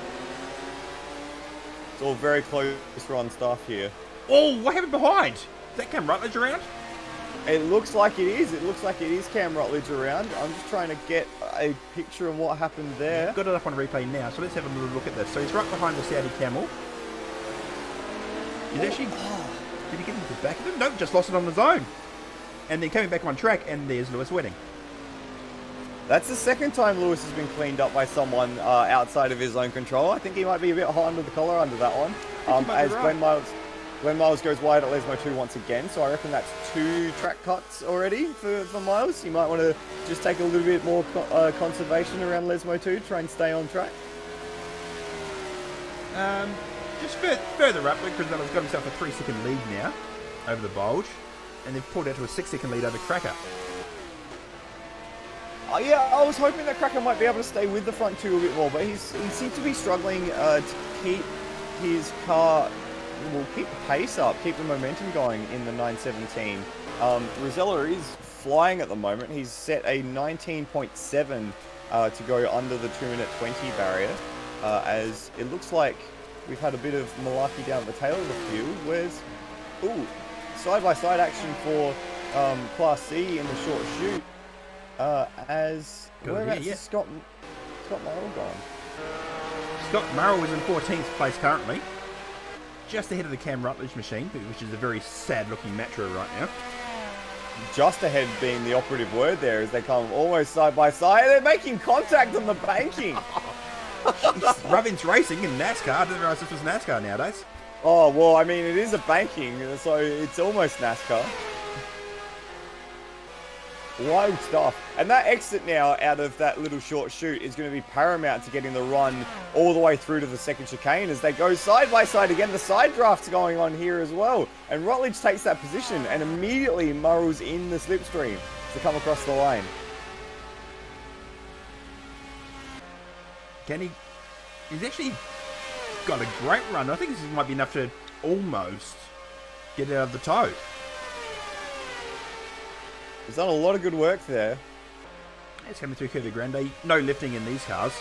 It's all very close run stuff here.
Oh, what happened behind? Is that Cam Rutledge around?
It looks like it is. It looks like it is Cam Rutledge around. I'm just trying to get a picture of what happened there.
Yeah, got it up on replay now, so let's have a little look at this. So he's right behind the Saudi Camel. He's actually... Did he get into the back of him? Nope, just lost it on his own. And then coming back on track, and there's Lewis Wedding.
That's the second time Lewis has been cleaned up by someone outside of his own control. I think he might be a bit hot under the collar under that one. As right. Glenn Miles goes wide at Lesmo 2 once again, so I reckon that's 2 track cuts already for Miles. You might want to just take a little bit more conservation around Lesmo 2, try and stay on track.
Just further up, Luke Riddell's got himself a 3-second lead now over the Bulge, and they've pulled out to a 6-second lead over Cracker.
Yeah, I was hoping that Cracker might be able to stay with the front two a bit more, but he seems to be struggling to keep his car, keep the pace up, keep the momentum going in the 917. Rosella is flying at the moment. He's set a 19.7 to go under the 2-minute 20 barrier, as it looks like we've had a bit of malarkey down at the tail of the field. Where's, side-by-side action for Class C in the short shoot. Whereabouts Scott Morrill gone?
Scott Morrill is in 14th place currently, just ahead of the Cam Rutledge machine, which is a very sad-looking Metro right now.
Just ahead being the operative word there, as they come almost side by side. They're making contact on the banking.
Rubbin's racing in NASCAR. I didn't realise this was NASCAR nowadays.
Oh, well, I mean, it is a banking, so it's almost NASCAR. Wild stuff. And that exit now out of that little short shoot is going to be paramount to getting the run all the way through to the second chicane as they go side by side again. The side draft's going on here as well. And Rutledge takes that position and immediately Murrell's in the slipstream to come across the line.
He's actually got a great run. I think this might be enough to almost get out of the toe.
He's done a lot of good work there.
It's coming through Curva Grande. No lifting in these cars.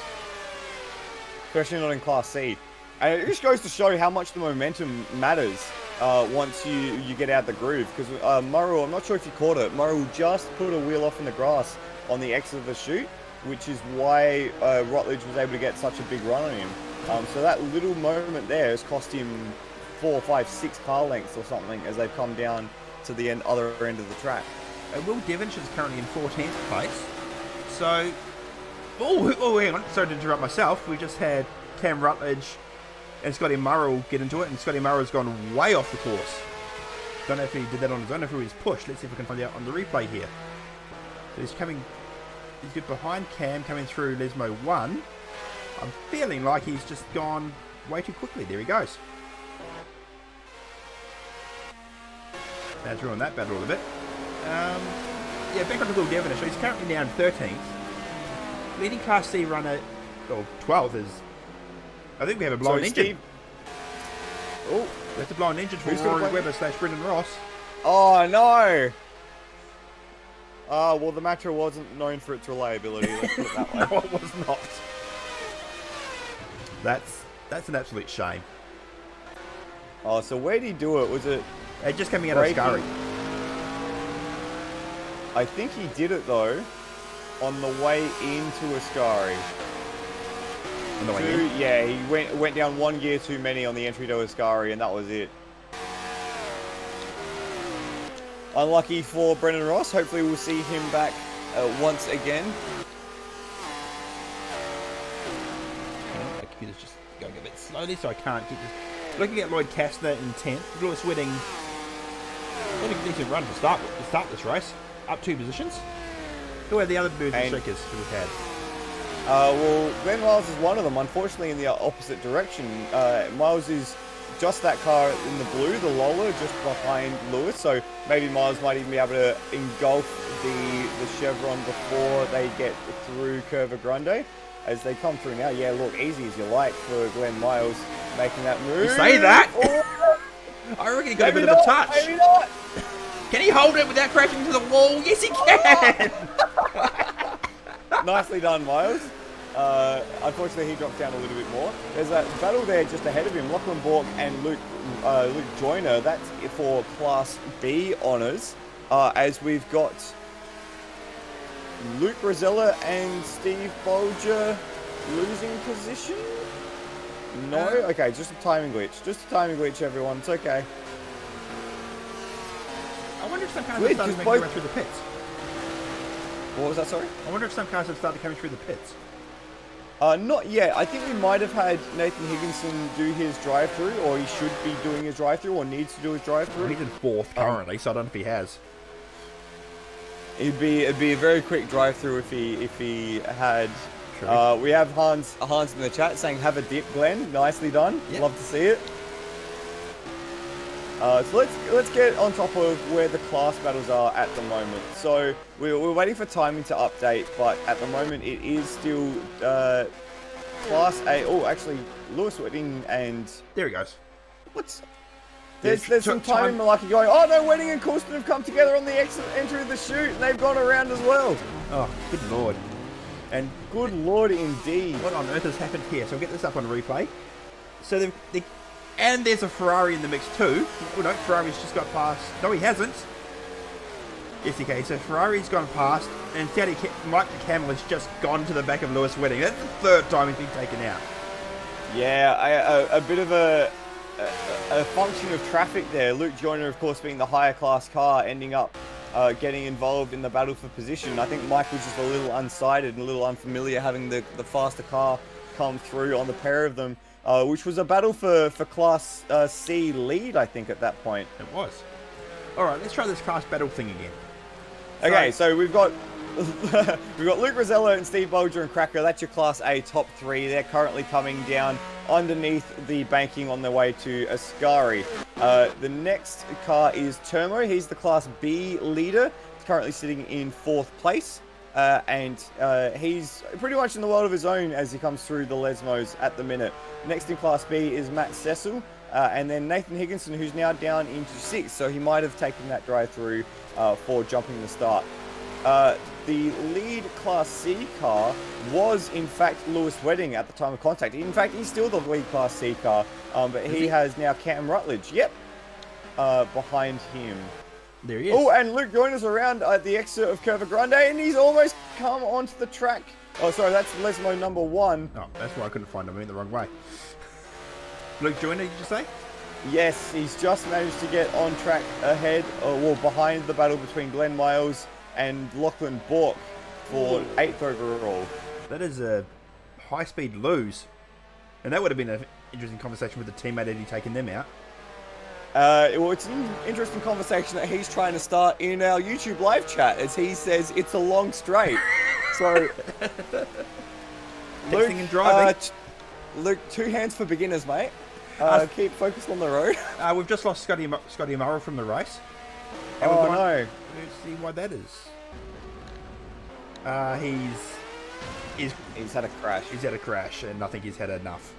Especially not in Class C. And it just goes to show how much the momentum matters once you get out the groove. Because Murrell, I'm not sure if you caught it, Murrell just put a wheel off in the grass on the exit of the chute, which is why Rutledge was able to get such a big run on him. So that little moment there has cost him 4, 5, 6 car lengths or something as they've come down to the other end of the track.
Will Devonshire is currently in 14th place. So, hang on. Sorry to interrupt myself. We just had Cam Rutledge and Scotty Murrell get into it, and Scotty Murrell's gone way off the course. Don't know if he did that on his own, or if he was pushed. Let's see if we can find out on the replay here. So he's good behind Cam, coming through Lesmo 1. I'm feeling like he's just gone way too quickly. There he goes. That's ruined that battle a bit. Back on to Will Devonish. So he's currently now in 13th. Leading Class C runner, 12th is... I think we have a blown engine.
Oh,
that's a blown engine for Rory Webber / Brendan Ross.
Oh, no. Well, the Matra wasn't known for its reliability. Let's put it that way.
No, it was not. That's an absolute shame.
Oh, so where did he do it? Was it...
just coming out of Scurry.
I think he did it, though, on the way into Ascari.
On the way in?
Yeah, he went down one gear too many on the entry to Ascari, and that was it. Unlucky for Brendan Ross. Hopefully we'll see him back once again.
My computer's just going a bit slowly, so I can't keep this. Looking at Lloyd Kastner in 10th. Lewis Whitting. What a decent run to start this race. Up 2 positions. Who are the other birds and shakers who we've had?
Well, Glenn Miles is one of them. Unfortunately, in the opposite direction. Miles is just that car in the blue, the Lola, just behind Lewis. So maybe Miles might even be able to engulf the Chevron before they get through Curva Grande. As they come through now, yeah, look, easy as you like for Glenn Miles making that move.
You say that? Oh. I reckon he got a bit of a touch.
Maybe not.
Can he hold it without crashing into the wall? Yes, he can!
Nicely done, Miles. Unfortunately, he drops down a little bit more. There's a battle there just ahead of him. Lachlan Bork and Luke Joyner. That's for Class B honours. As we've got Luke Rosella and Steve Bolger losing position. No? Okay, just a timing glitch. Just a timing glitch, everyone. It's okay.
I wonder if some cars have started making their way through the pits.
What was that, sorry?
I wonder if some cars have started coming through the pits.
Not yet. I think we might have had Nathan Higginson do his drive-through, or he should be doing his drive-through, or needs to do his drive-through.
Well, he's in 4th currently, so I don't know if he has.
It'd be a very quick drive-through if he had
True.
We have Hans in the chat saying, "Have a dip, Glenn. Nicely done.
Yep.
Love to see it." So let's get on top of where the class battles are at the moment. So we're waiting for timing to update, but at the moment it is still Class A. Oh, actually, Lewis Wedding and
There he goes.
what's
Yeah,
there's some time malarkey going. Oh no, Wedding and Coulston have come together on the entry of the chute, and they've gone around as well.
Oh, good lord.
And good lord indeed.
What on earth has happened here? So we'll get this up on replay. So and there's a Ferrari in the mix too. Oh no, Ferrari's just got past. No, he hasn't. Yes, okay. So Ferrari's gone past, and Mike the Camel has just gone to the back of Lewis Wedding. That's the third time he's been taken out.
Yeah, a bit of a function of traffic there. Luke Joyner, of course, being the higher class car, ending up getting involved in the battle for position. I think Mike was just a little unsighted and a little unfamiliar, having the faster car come through on the pair of them, which was a battle for Class C lead, I think, at that point.
It was. All right, let's try this class battle thing again.
Okay, so we've got Luke Rosella and Steve Bolger and Cracker. That's your Class A top three. They're currently coming down underneath the banking on their way to Ascari. The next car is Termo. He's the Class B leader. He's currently sitting in 4th place. And he's pretty much in the world of his own as he comes through the Lesmos at the minute. Next in Class B is Matt Cecil. And then Nathan Higginson, who's now down into 6th. So he might have taken that drive through for jumping the start. The lead Class C car was, in fact, Lewis Wedding at the time of contact. In fact, he's still the lead Class C car, but he has now Cam Rutledge, behind him.
There he is.
Oh, and Luke Joyner's around at the exit of Curva Grande, and he's almost come onto the track. Oh, sorry, that's Lesmo number 1.
Oh, that's why I couldn't find him. I went the wrong way. Luke Joyner, did you say?
Yes, he's just managed to get on track ahead, behind the battle between Glenn Miles and Lachlan Bork for 8th overall.
That is a high-speed lose. And that would have been an interesting conversation with the teammate had he taken them out.
Well, it's an interesting conversation that he's trying to start in our YouTube live chat, as he says it's a long straight. So, Luke,
and driving.
Luke, 2 hands for beginners, mate. Keep focused on the road.
We've just lost Scotty Murrow from the race. And
Oh,
no.
no.
Let's see why that is.
He's had a crash.
He's had a crash, and I think he's had enough.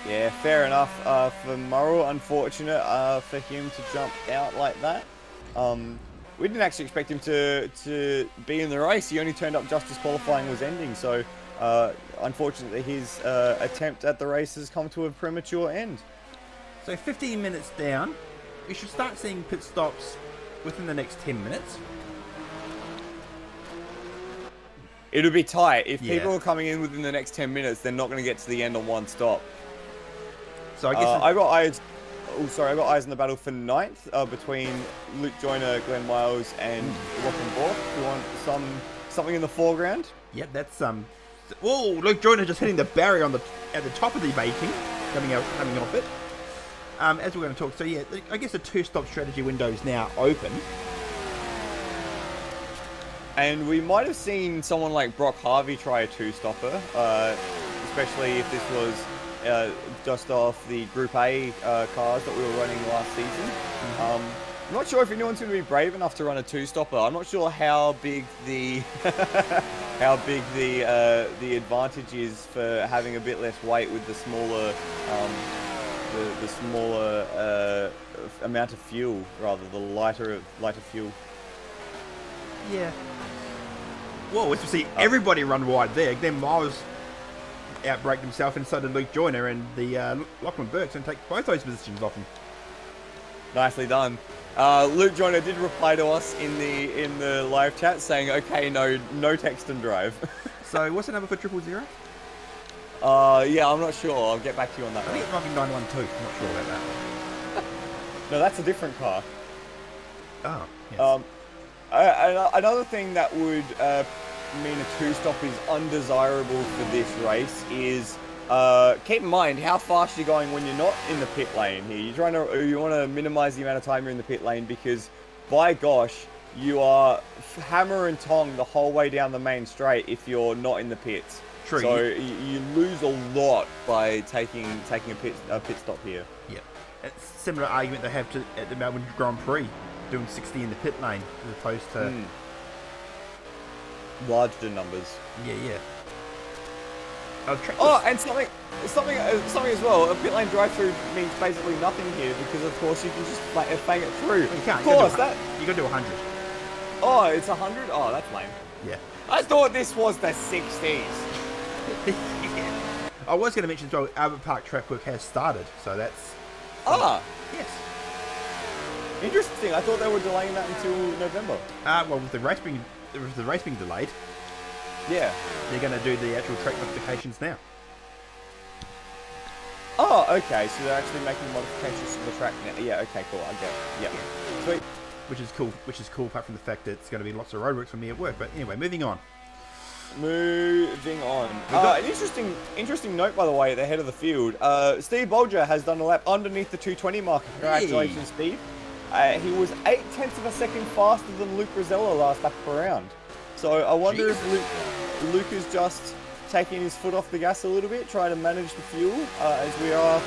Yeah, fair enough. For Murrow, unfortunate for him to jump out like that. We didn't actually expect him to be in the race. He only turned up just as qualifying was ending. So, unfortunately, his attempt at the race has come to a premature end.
So 15 minutes down. We should start seeing pit stops within the next 10 minutes.
It'll be tight. If
Yeah.
people are coming in within the next 10 minutes, they're not going to get to the end on one stop.
So I guess
I got eyes. Oh, sorry, I got eyes in the battle for 9th between Luke Joyner, Glenn Miles, and Lachlan Bork, who want something in the foreground.
Yep, that's Whoa, Luke Joyner just hitting the barrier at the top of the baking, coming off it. As we're going to talk, so yeah, I guess the 2-stop strategy window is now open.
And we might have seen someone like Brock Harvey try a 2-stopper, especially if this was just off the Group A cars that we were running last season. I'm not sure if anyone's going to be brave enough to run a 2-stopper. I'm not sure how big the the advantage is for having a bit less weight with the smaller the smaller amount of fuel, rather the lighter fuel.
Yeah. Whoa, let's see everybody run wide there. Then Miles outbraked himself, and so did Luke Joyner, and the Lachlan Burke's going to take both those positions off him.
Nicely done. Luke Joyner did reply to us in the live chat saying, "Okay, no text and drive."
So what's the number for 000?
Yeah, I'm not sure. I'll get back to you on that.
I think it might be 912. I'm not sure about that.
No, that's a different car.
Oh, yes.
Another thing that would mean a 2-stop is undesirable for this race is keep in mind how fast you're going when you're not in the pit lane here. You want to minimize the amount of time you're in the pit lane, because by gosh, you are hammer and tong the whole way down the main straight if you're not in the pits.
True.
So you lose a lot by taking a pit stop here.
Yeah. It's a similar argument they have at the Melbourne Grand Prix, doing 60 in the pit lane as opposed to...
larger numbers.
Yeah.
And something as well. A pit lane drive-through means basically nothing here because, of course, you can just fang it through.
You can't.
Of course,
you got to do 100.
Oh, it's 100. Oh, that's lame.
Yeah.
I thought this was the 60s.
Yeah. I was going to mention as well, Albert Park track work has started, so that's...
Yes. Interesting. I thought they were delaying that until November.
Well, with the race being delayed,
yeah,
they're going to do the actual track modifications now.
Oh, okay. So they're actually making modifications to the track now. Yeah. Okay. Cool. I get it. Yeah. Sweet.
Which is cool. Apart from the fact that it's going to be lots of roadworks for me at work. But anyway, moving on. An interesting note, by the way, at the head of the field. Steve Bolger has done a lap underneath the 220 marker. Congratulations, Steve. He was 0.8 of a second faster than Luke Rosella last lap around. So I wonder if Luke is just taking his foot off the gas a little bit, trying to manage the fuel as we are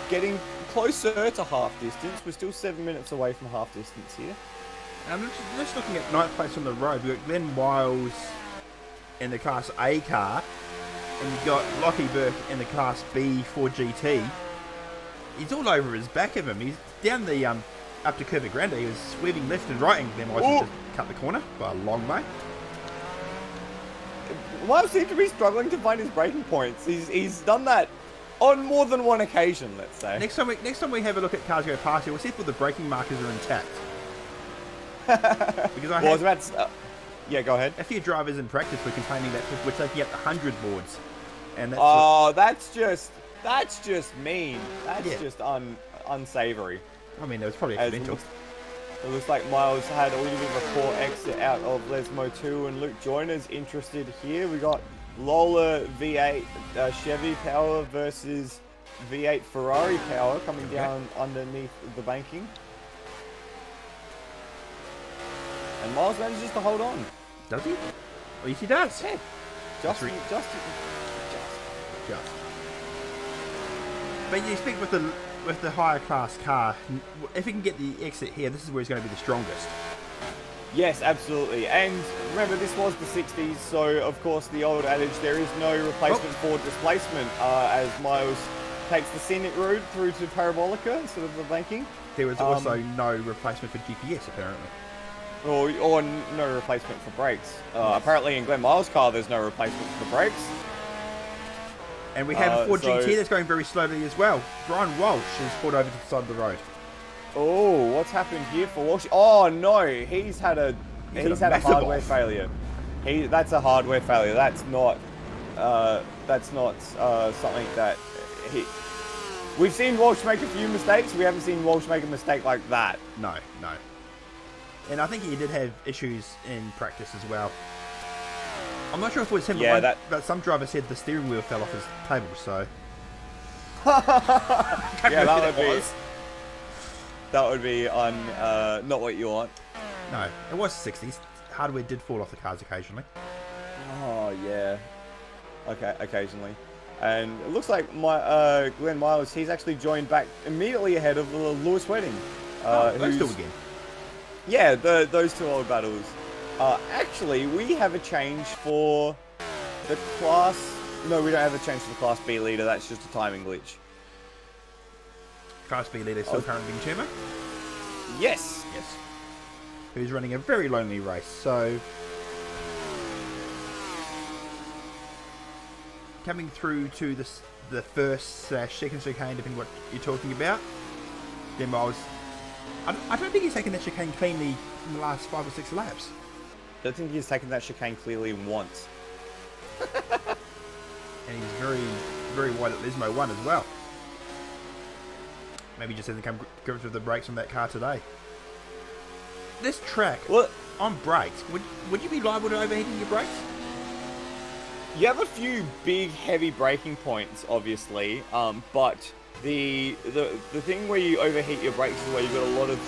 getting closer to half distance. We're still 7 minutes away from half distance here. I'm just looking at ninth place on the road. We've got Glenn Wiles in the Class A car, and you've got Lockie Burke in the Class B 4GT. He's all over his back of him. He's down the up to Curva Grande. He was swerving left and right, and Glenn Wiles just cut the corner by a long way.
Miles seems to be struggling to find his braking points. He's done that on more than one occasion, let's say.
Next time we have a look at cars go past here, we'll see if all the braking markers are intact. Because
yeah, go ahead.
A few drivers in practice were complaining that we're taking up the 100 boards, and
that's just mean. That's just unsavory.
I mean, it was probably accidental.
It looks like Miles had a little bit of a poor exit out of Lesmo 2, and Luke Joyner's interested here. We got Lola V8 Chevy power versus V8 Ferrari power coming down underneath the banking. And Miles manages to hold on.
Does he? Well, yes, he does.
Yeah. Just.
But you speak with the higher class car, if he can get the exit here, this is where he's going to be the strongest.
Yes, absolutely. And remember, this was the 60s, so of course the old adage, there is no replacement for displacement, as Miles takes the scenic route through to Parabolica instead of the banking.
There was also no replacement for GPS, apparently.
Or no replacement for brakes. Apparently in Glenn Miles' car, there's no replacement for brakes.
And we have a Ford GT that's going very slowly as well. Brian Walsh is pulled over to the side of the road.
Oh, what's happened here for Walsh? Oh no, he's had a hardware failure. That's a hardware failure. That's not something that we've seen Walsh make a few mistakes. We haven't seen Walsh make a mistake like that.
No. And I think he did have issues in practice as well. I'm not sure if it was him, but some driver said the steering wheel fell off his table, so...
That would be not what you want.
No, it was the 60s. Hardware did fall off the cars occasionally.
Oh, yeah. Okay, occasionally. And it looks like Glenn Miles, he's actually joined back immediately ahead of Lewis Wedding.
Those two again.
Yeah, those two old battles. Actually, we have a change for the class... No, we don't have a change for the Class B leader. That's just a timing glitch.
Class B leader still currently being Chuma?
Yes.
Who's running a very lonely race, so... Coming through to the first/second chicane, depending what you're talking about. Then Miles... I don't think he's taken that chicane cleanly in the last 5 or 6 laps.
I don't think he's taken that chicane clearly once.
And he's very, very wide at Lesmo 1 as well. Maybe he just hasn't come grips with the brakes on that car today. This track, on brakes, would you be liable to overheating your brakes?
You have a few big, heavy braking points, obviously, but the thing where you overheat your brakes is where you've got a lot of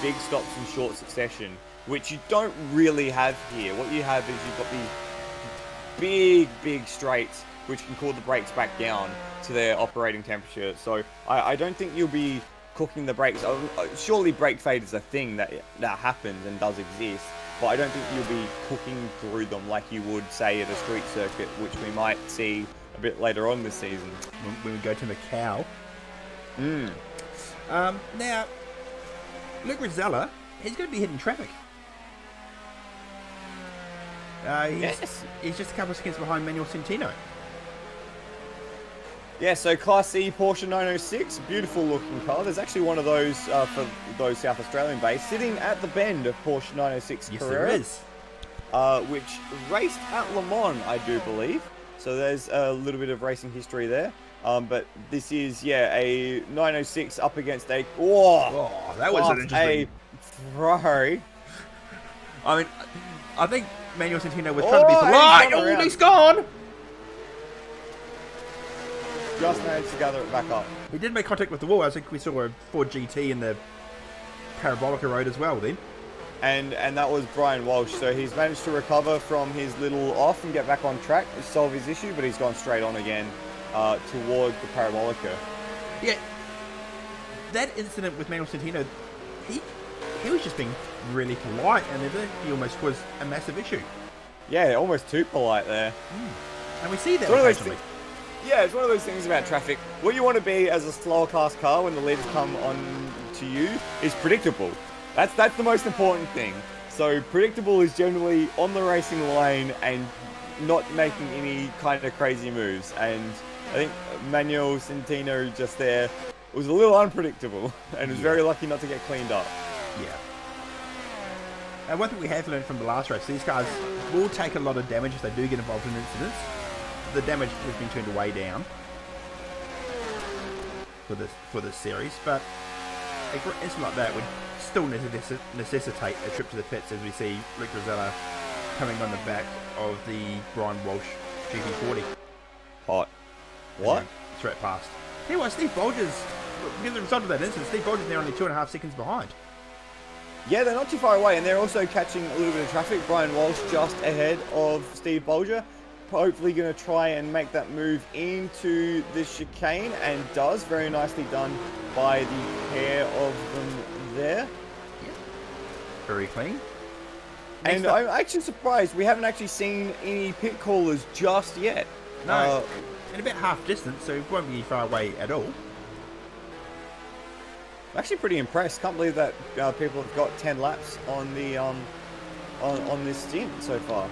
big stops in short succession, which you don't really have here. What you have is you've got these big straights, which can cool the brakes back down to their operating temperature. So I don't think you'll be cooking the brakes. Surely brake fade is a thing that happens and does exist, but I don't think you'll be cooking through them like you would, say, at a street circuit, which we might see a bit later on this season.
When we go to Macau. Now, Luke Rizzella, he's going to be hitting traffic. He's just a couple of seconds behind Manuel Centeno.
Yeah, so Class C Porsche 906, beautiful looking car. There's actually one of those for those South Australian based sitting at the bend of Porsche 906 Carrera.
Yes, there is.
Which raced at Le Mans, I do believe. So there's a little bit of racing history there. But this is, a 906 up against a...
Oh, that was an interesting...
a Ferrari.
I mean, I think Manuel Centeno was trying to be polite. Oh, he's gone!
Just managed to gather it back up.
He did make contact with the wall. I think we saw a Ford GT in the Parabolica road as well then.
And that was Brian Walsh. So he's managed to recover from his little off and get back on track to solve his issue, but he's gone straight on again toward the Parabolica.
Yeah. That incident with Manuel Centeno, he was just being really polite, and he almost caused a massive issue.
Yeah, almost too polite there.
And we see that occasionally.
Yeah, it's one of those things about traffic. What you want to be as a slower class car when the leaders come on to you is predictable. That's the most important thing. So predictable is generally on the racing lane and not making any kind of crazy moves. And I think Manuel Centeno just there was a little unpredictable and was very lucky not to get cleaned up.
Yeah. And one thing we have learned from the last race, these cars will take a lot of damage if they do get involved in incidents. The damage has been turned way down for this series, but an incident like that would still necessitate a trip to the pits, as we see Rick Rizzella coming on the back of the Brian Walsh GT40.
Hot. What?
Straight past. Tell you what, Steve Bolger's, because the result of that incident, Steve Bolger's now only 2.5 seconds behind.
Yeah, they're not too far away, and they're also catching a little bit of traffic. Brian Walsh just ahead of Steve Bolger. Hopefully going to try and make that move into the chicane, and does. Very nicely done by the pair of them there.
Yep. Very clean.
And I'm actually surprised we haven't actually seen any pit callers just yet.
No, in about half distance, so it won't be far away at all.
I'm actually pretty impressed. Can't believe that people have got 10 laps on the on this stint so far.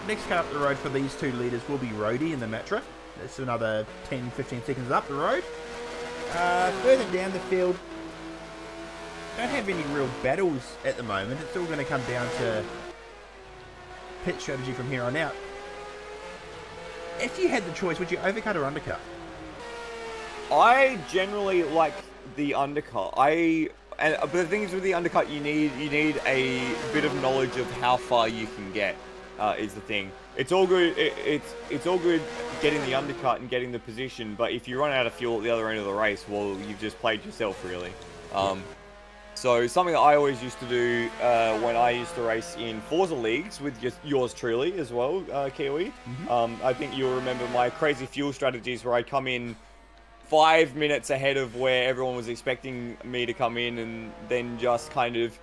Next car up the road for these two leaders will be Rhodey in the Matra. That's another 10-15 seconds up the road. Further down the field, don't have any real battles at the moment. It's all going to come down to pit strategy from here on out. If you had the choice, would you overcut or undercut?
I generally like the undercut. But the thing is, with the undercut, you need a bit of knowledge of how far you can get. Is the thing. It's all good. It's all good getting the undercut and getting the position, but if you run out of fuel at the other end of the race, well, you've just played yourself, really. So something that I always used to do when I used to race in Forza leagues with yours truly as well, Kiwi. I think you'll remember my crazy fuel strategies where I'd come in 5 minutes ahead of where everyone was expecting me to come in, and then just kind of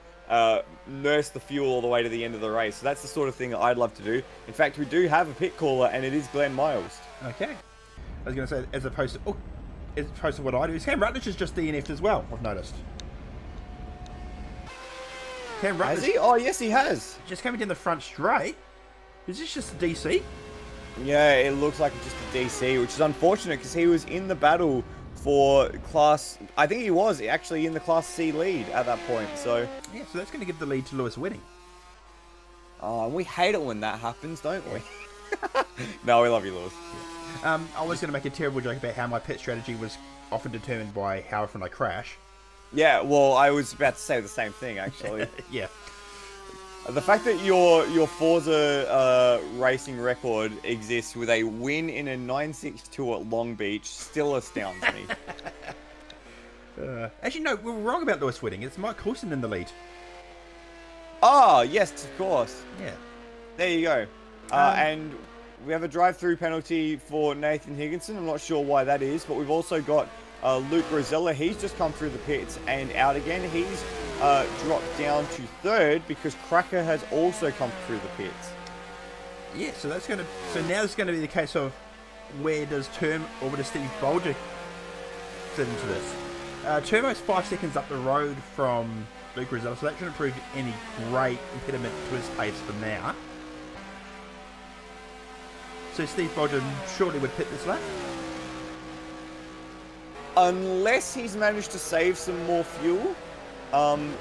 nurse the fuel all the way to the end of the race. So that's the sort of thing that I'd love to do. In fact, we do have a pit caller, and it is Glenn Miles.
Okay. I was going to say, as opposed to what I do, Cam Rutledge is just DNF'd as well, I've noticed. Cam Rutledge,
has he? Oh, yes, he has.
Just coming down the front straight. Is this just a DC?
Yeah, it looks like it's just a DC, which is unfortunate because he was in the battle for Class... I think he was actually in the Class C lead at that point, so...
Yeah, so that's going to give the lead to Lewis Whitting.
Oh, we hate it when that happens, don't we? No, we love you, Lewis.
Yeah. I was going to make a terrible joke about how my pit strategy was often determined by how often I crash.
Yeah, well, I was about to say the same thing, actually.
Yeah.
The fact that your Forza racing record exists with a win in a 962 at Long Beach still astounds me.
Actually, no, we were wrong about Lewis Whitting. It's Mike Coulson in the lead.
Ah, yes, of course.
Yeah.
There you go. And we have a drive-through penalty for Nathan Higginson. I'm not sure why that is, but we've also got Luke Rosella. He's just come through the pits and out again. He's dropped down to third because Cracker has also come through the pits.
Yeah, so now it's gonna be the case of where does Term or where does Steve Bolger fit into this? Termo's 5 seconds up the road from Luke Rosella, so that shouldn't prove any great impediment to his pace for now. So Steve Bolger surely would pit this lap?
Unless he's managed to save some more fuel. I'm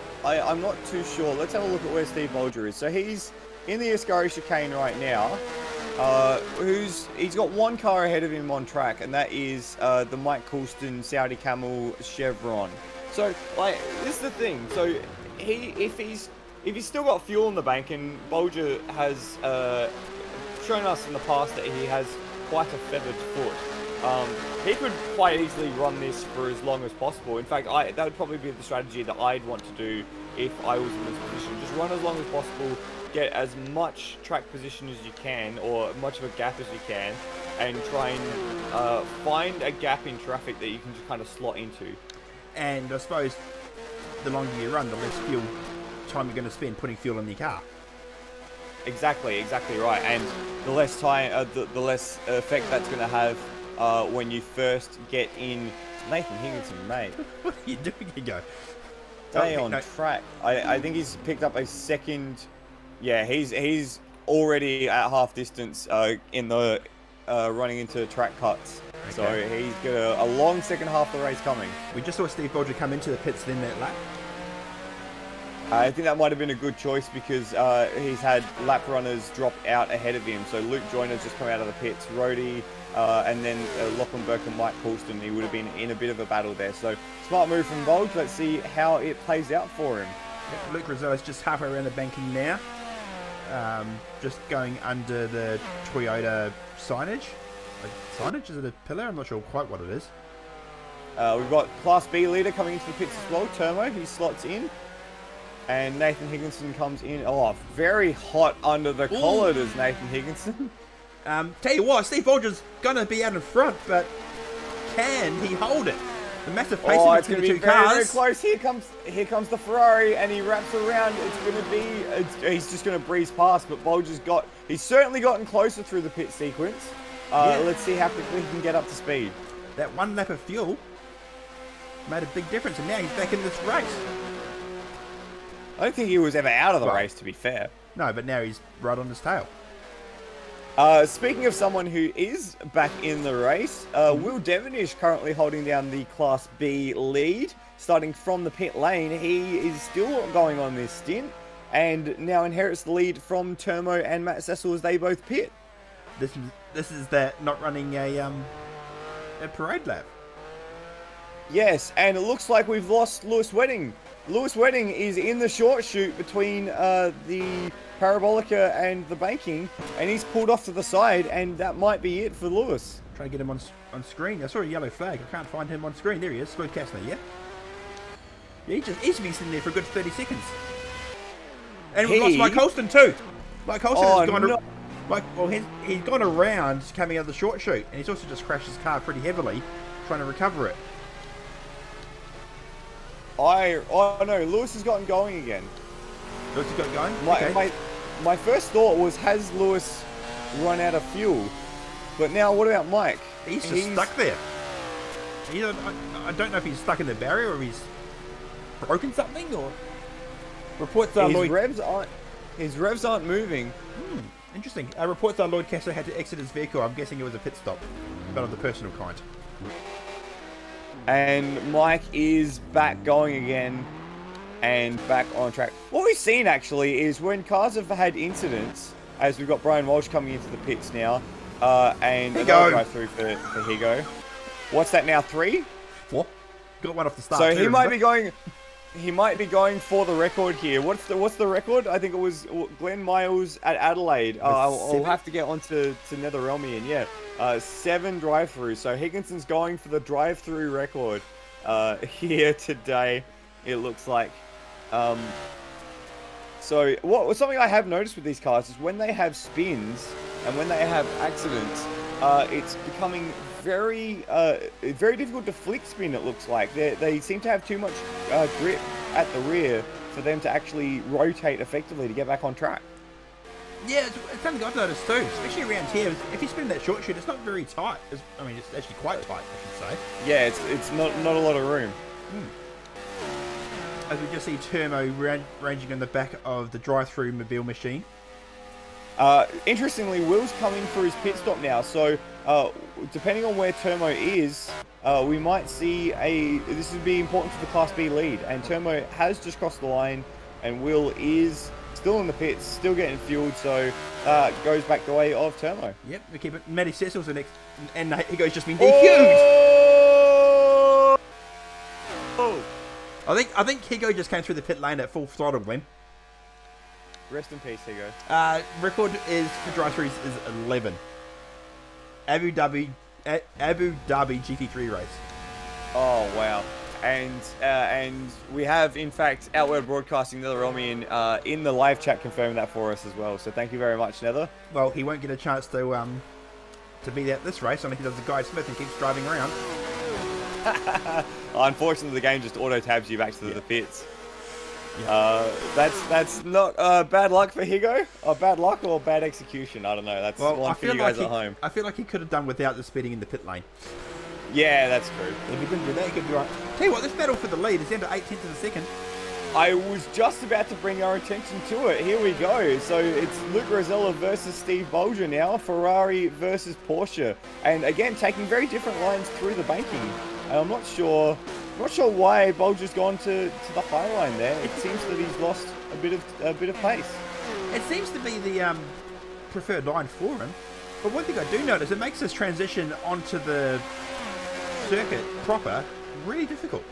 not too sure. Let's have a look at where Steve Bolger is. So he's in the Ascari chicane right now. He's got one car ahead of him on track, and that is the Mike Coulston Saudi Camel Chevron. So, like, this is the thing. So, if he's still got fuel in the bank, and Bolger has shown us in the past that he has quite a feathered foot, he could quite easily run this for as long as possible. In fact, that would probably be the strategy that I'd want to do if I was in this position. Just run as long as possible, get as much track position as you can, or much of a gap as you can, and try and find a gap in traffic that you can just kind of slot into. And
I suppose the longer you run, the less fuel time you're going to spend putting fuel in your car.
Exactly right. And the less time, the less effect that's going to have when you first get in. Nathan Higginson, mate.
What are you doing, Hugo?
Stay on track. I think he's picked up a second. Yeah, he's already at half distance in the running into track cuts. Okay. So he's got a long second half of the race coming.
We just saw Steve Bolger come into the pits in that lap.
I think that might have been a good choice because he's had lap runners drop out ahead of him. So Luke Joyner's just come out of the pits, Rhodey, and then Lachlan Burke and Mike Coulston. He would have been in a bit of a battle there. So smart move from Bolger. Let's see how it plays out for him.
Yeah, Luke Rosella's just halfway around the banking now. Just going under the Toyota signage. Signage? Is it a pillar? I'm not sure quite what it is.
We've got Class B leader coming into the pits as well, Termo. He slots in. And Nathan Higginson comes in. Oh, very hot under the collar does Nathan Higginson.
Tell you what, Steve Bolger's going to be out in front, but can he hold it? The massive pace between the two cars.
Very close. Here comes the Ferrari, and he wraps around. It's going to be. He's just going to breeze past, but he's certainly gotten closer through the pit sequence. Let's see how quickly he can get up to speed.
That one lap of fuel made a big difference, and now he's back in this race.
I don't think he was ever out of the race, to be fair.
No, but now he's right on his tail.
Speaking of someone who is back in the race, Will Devonish currently holding down the Class B lead, starting from the pit lane. He is still going on this stint, and now inherits the lead from Termo and Matt Cecil as they both pit.
This is that not running a parade lap.
Yes, and it looks like we've lost Lewis Wedding. Lewis Wedding is in the short chute between the Parabolica and the banking, and he's pulled off to the side, and that might be it for Lewis.
Trying to get him on screen. I saw a yellow flag. I can't find him on screen. There he is, Lloyd Kastner, yeah? Yeah, he's been sitting there for a good 30 seconds. And we've lost Mike Coulston too. Mike Coulston he's gone around coming out of the short chute, and he's also just crashed his car pretty heavily, trying to recover it.
Oh no, Lewis has gotten going again.
Lewis has got going?
My first thought was, has Lewis run out of fuel? But now, what about Mike?
He's stuck there. I don't know if he's stuck in the barrier or if he's broken something, or... Reports are
his revs aren't moving.
Interesting. Reports are Lloyd Kastner had to exit his vehicle. I'm guessing it was a pit stop, but of the personal kind.
And Mike is back going again and back on track. What we've seen actually is when cars have had incidents, as we've got Brian Walsh coming into the pits now, and another drive through for Higo. What's that now? 3?
4. Got one off the start.
So he might be going for the record here. What's the record? I think it was Glenn Miles at Adelaide. I'll have to get onto Netherrealmian. Yeah. 7 drive-throughs. So Higginson's going for the drive-through record here today. It looks like. So something I have noticed with these cars is when they have spins and when they have accidents, it's becoming very difficult to flick spin. It looks like they seem to have too much grip at the rear for them to actually rotate effectively to get back on track.
Yeah, it's something I've noticed too, especially around here. If you spin that short shoot, it's not very tight. It's actually quite tight, I should say.
Yeah, it's not a lot of room.
As we just see Termo ranging on the back of the drive-through mobile machine.
Interestingly, Will's coming for his pit stop now, so depending on where Termo is, we might see this would be important for the Class B lead, and Termo has just crossed the line, and Will is still in the pits, still getting fueled, so goes back the way of Termo.
Yep, we keep it. Matty Cecil's the next, and Higo's just been DQ'd.
Oh!
I think Higo just came through the pit lane at full throttle, Glenn.
Rest in peace, Higo.
Record is for drive-throughs is 11. Abu Dhabi GT3 race.
Oh wow! And we have in fact Outward Broadcasting Nether Romian in the live chat confirming that for us as well. So thank you very much, Nether.
Well, he won't get a chance to be at this race unless he does the Guy Smith and keeps driving around.
Unfortunately, the game just auto tabs you back to the pits.
Yeah.
That's not bad luck for Higo, or bad luck or bad execution. I don't know. That's one for you guys at home.
I feel like he could have done without the speeding in the pit lane.
Yeah, that's true.
If he didn't do that, he could be right. Tell you what, this battle for the lead is down to 8/10 of a second.
I was just about to bring our attention to it. Here we go. So it's Luke Rosella versus Steve Bolger now. Ferrari versus Porsche. And again, taking very different lines through the banking. And I'm not sure why Bolger's gone to the high line there. It seems that he's lost a bit of pace.
It seems to be the preferred line for him. But one thing I do notice, it makes this transition onto the circuit proper really difficult.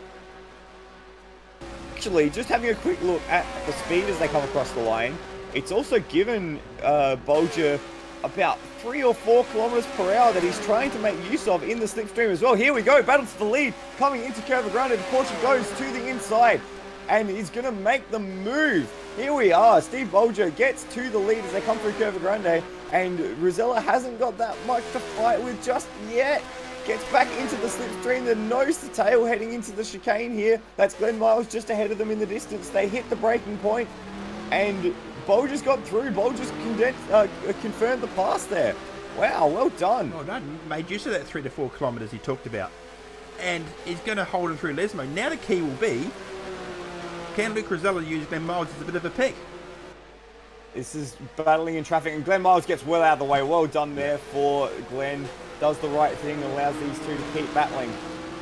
Actually, just having a quick look at the speed as they come across the line, it's also given Bolger about 3 or 4 kilometers per hour that he's trying to make use of in the slipstream as well. Here we go, battle to the lead, coming into Curva Grande. Porsche goes to the inside, and he's going to make the move. Here we are, Steve Bolger gets to the lead as they come through Curva Grande, and Rosella hasn't got that much to fight with just yet. Gets back into the slipstream, the nose to tail heading into the chicane here. That's Glenn Miles just ahead of them in the distance. They hit the breaking point, and Bolger's got through. Bolger's confirmed the pass there. Wow, well done.
Well done. Made use of that 3 to 4 kilometres he talked about. And he's going to hold him through Lesmo. Now the key will be, can Luke Rosella use Glenn Miles as a bit of a pick?
This is battling in traffic, and Glenn Miles gets well out of the way. Well done there for Glenn. Does the right thing, allows these two to keep battling.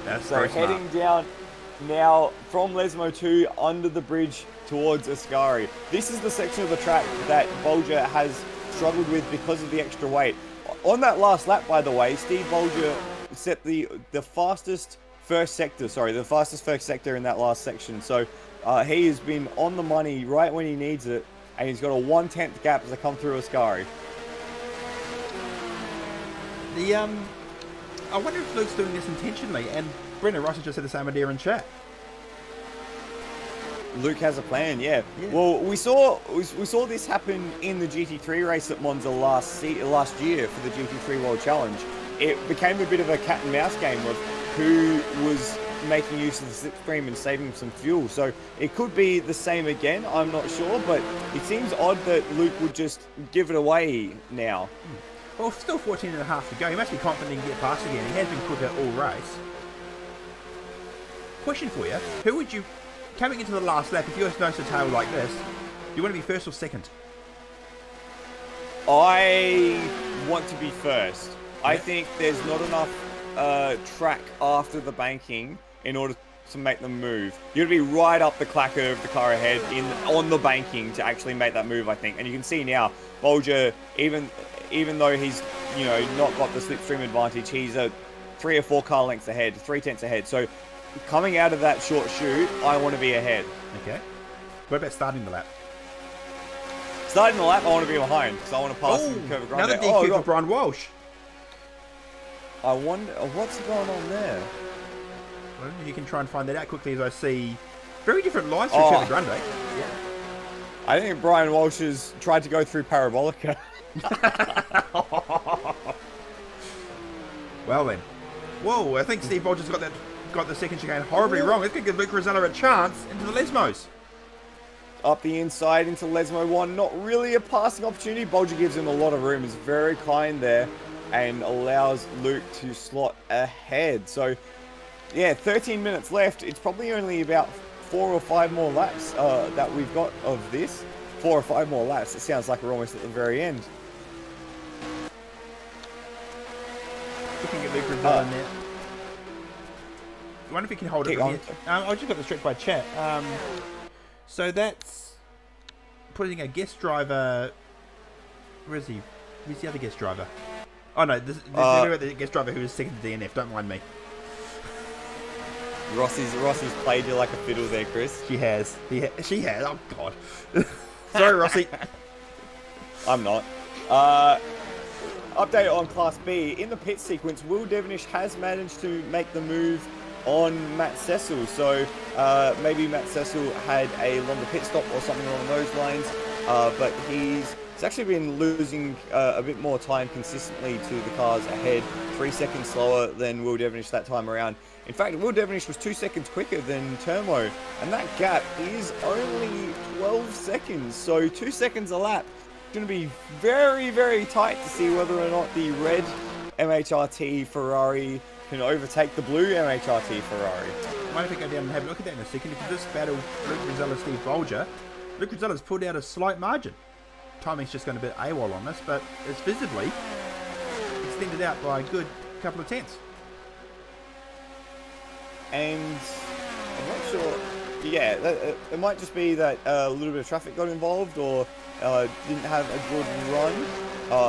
That's
so heading down now from Lesmo 2 under the bridge towards Ascari. This is the section of the track that Bolger has struggled with because of the extra weight. On that last lap, by the way, Steve Bolger set the fastest first sector in that last section. So he has been on the money right when he needs it, and he's got a 1/10 gap as they come through Ascari.
I wonder if Luke's doing this intentionally, and Brendan Ross has just said the same idea in chat.
Luke has a plan, yeah. Well, we saw this happen in the GT3 race at Monza last year for the GT3 World Challenge. It became a bit of a cat and mouse game of who was making use of the slipstream and saving some fuel. So it could be the same again, I'm not sure, but it seems odd that Luke would just give it away now.
Well, still 14 and a half to go. He must be confident he can get past again. He has been good at all race. Question for you. Who would you, coming into the last lap, if you're nose to tail like this, do you want to be first or second?
I want to be first. I think there's not enough track after the banking in order to make them move. You'd be right up the clacker of the car ahead on the banking to actually make that move, I think. And you can see now, Bolger, even though he's, not got the slipstream advantage, he's a 3 or 4 car lengths ahead, 3/10 ahead. So coming out of that short shoot, I want to be ahead.
Okay. What about starting the lap?
Starting the lap, I want to be behind because I want to pass Curva Grande.
Another DQ for Brian Walsh.
I wonder what's going on there.
Well, you can try and find that out quickly as I see very different lines for Curva Grande. Yeah.
I think Brian Walsh has tried to go through Parabolica.
Well then. Whoa, I think Steve Bolger's got the second chicane horribly wrong. It's going to give Luke Riddell a chance into the Lesmos.
Up the inside into Lesmo 1. Not really a passing opportunity. Bolger gives him a lot of room. He's very kind there and allows Luke to slot ahead. So, yeah, 13 minutes left. It's probably only about 4 or 5 more laps that we've got of this. 4 or 5 more laps. It sounds like we're almost at the very end.
Looking at Luke Riddell in there. I wonder if he can hold it from here. I just got the straight by chat. So that's putting a guest driver. Where is he? Who's the other guest driver? Oh no, this the guest driver who was second to DNF. Don't mind me.
Rossi's played you like a fiddle there, Chris.
She has. She has. Oh god. Sorry, Rossi.
I'm not. Update on Class B. In the pit sequence, Will Devonish has managed to make the move on Matt Cecil. So maybe Matt Cecil had a longer pit stop or something along those lines. But he's actually been losing a bit more time consistently to the cars ahead. 3 seconds slower than Will Devonish that time around. In fact, Will Devonish was 2 seconds quicker than Termo. And that gap is only 12 seconds. So 2 seconds a lap. Going to be very, very tight to see whether or not the red MHRT Ferrari can overtake the blue MHRT Ferrari.
I might have to go down and have a look at that in a second. Because this battle, Luke Riddell and Steve Bolger, Luke Riddell has pulled out a slight margin. Timing's just going a bit AWOL on this, but it's visibly extended out by a good couple of tenths.
And I'm not sure. Yeah, it might just be that a little bit of traffic got involved, or didn't have a good run.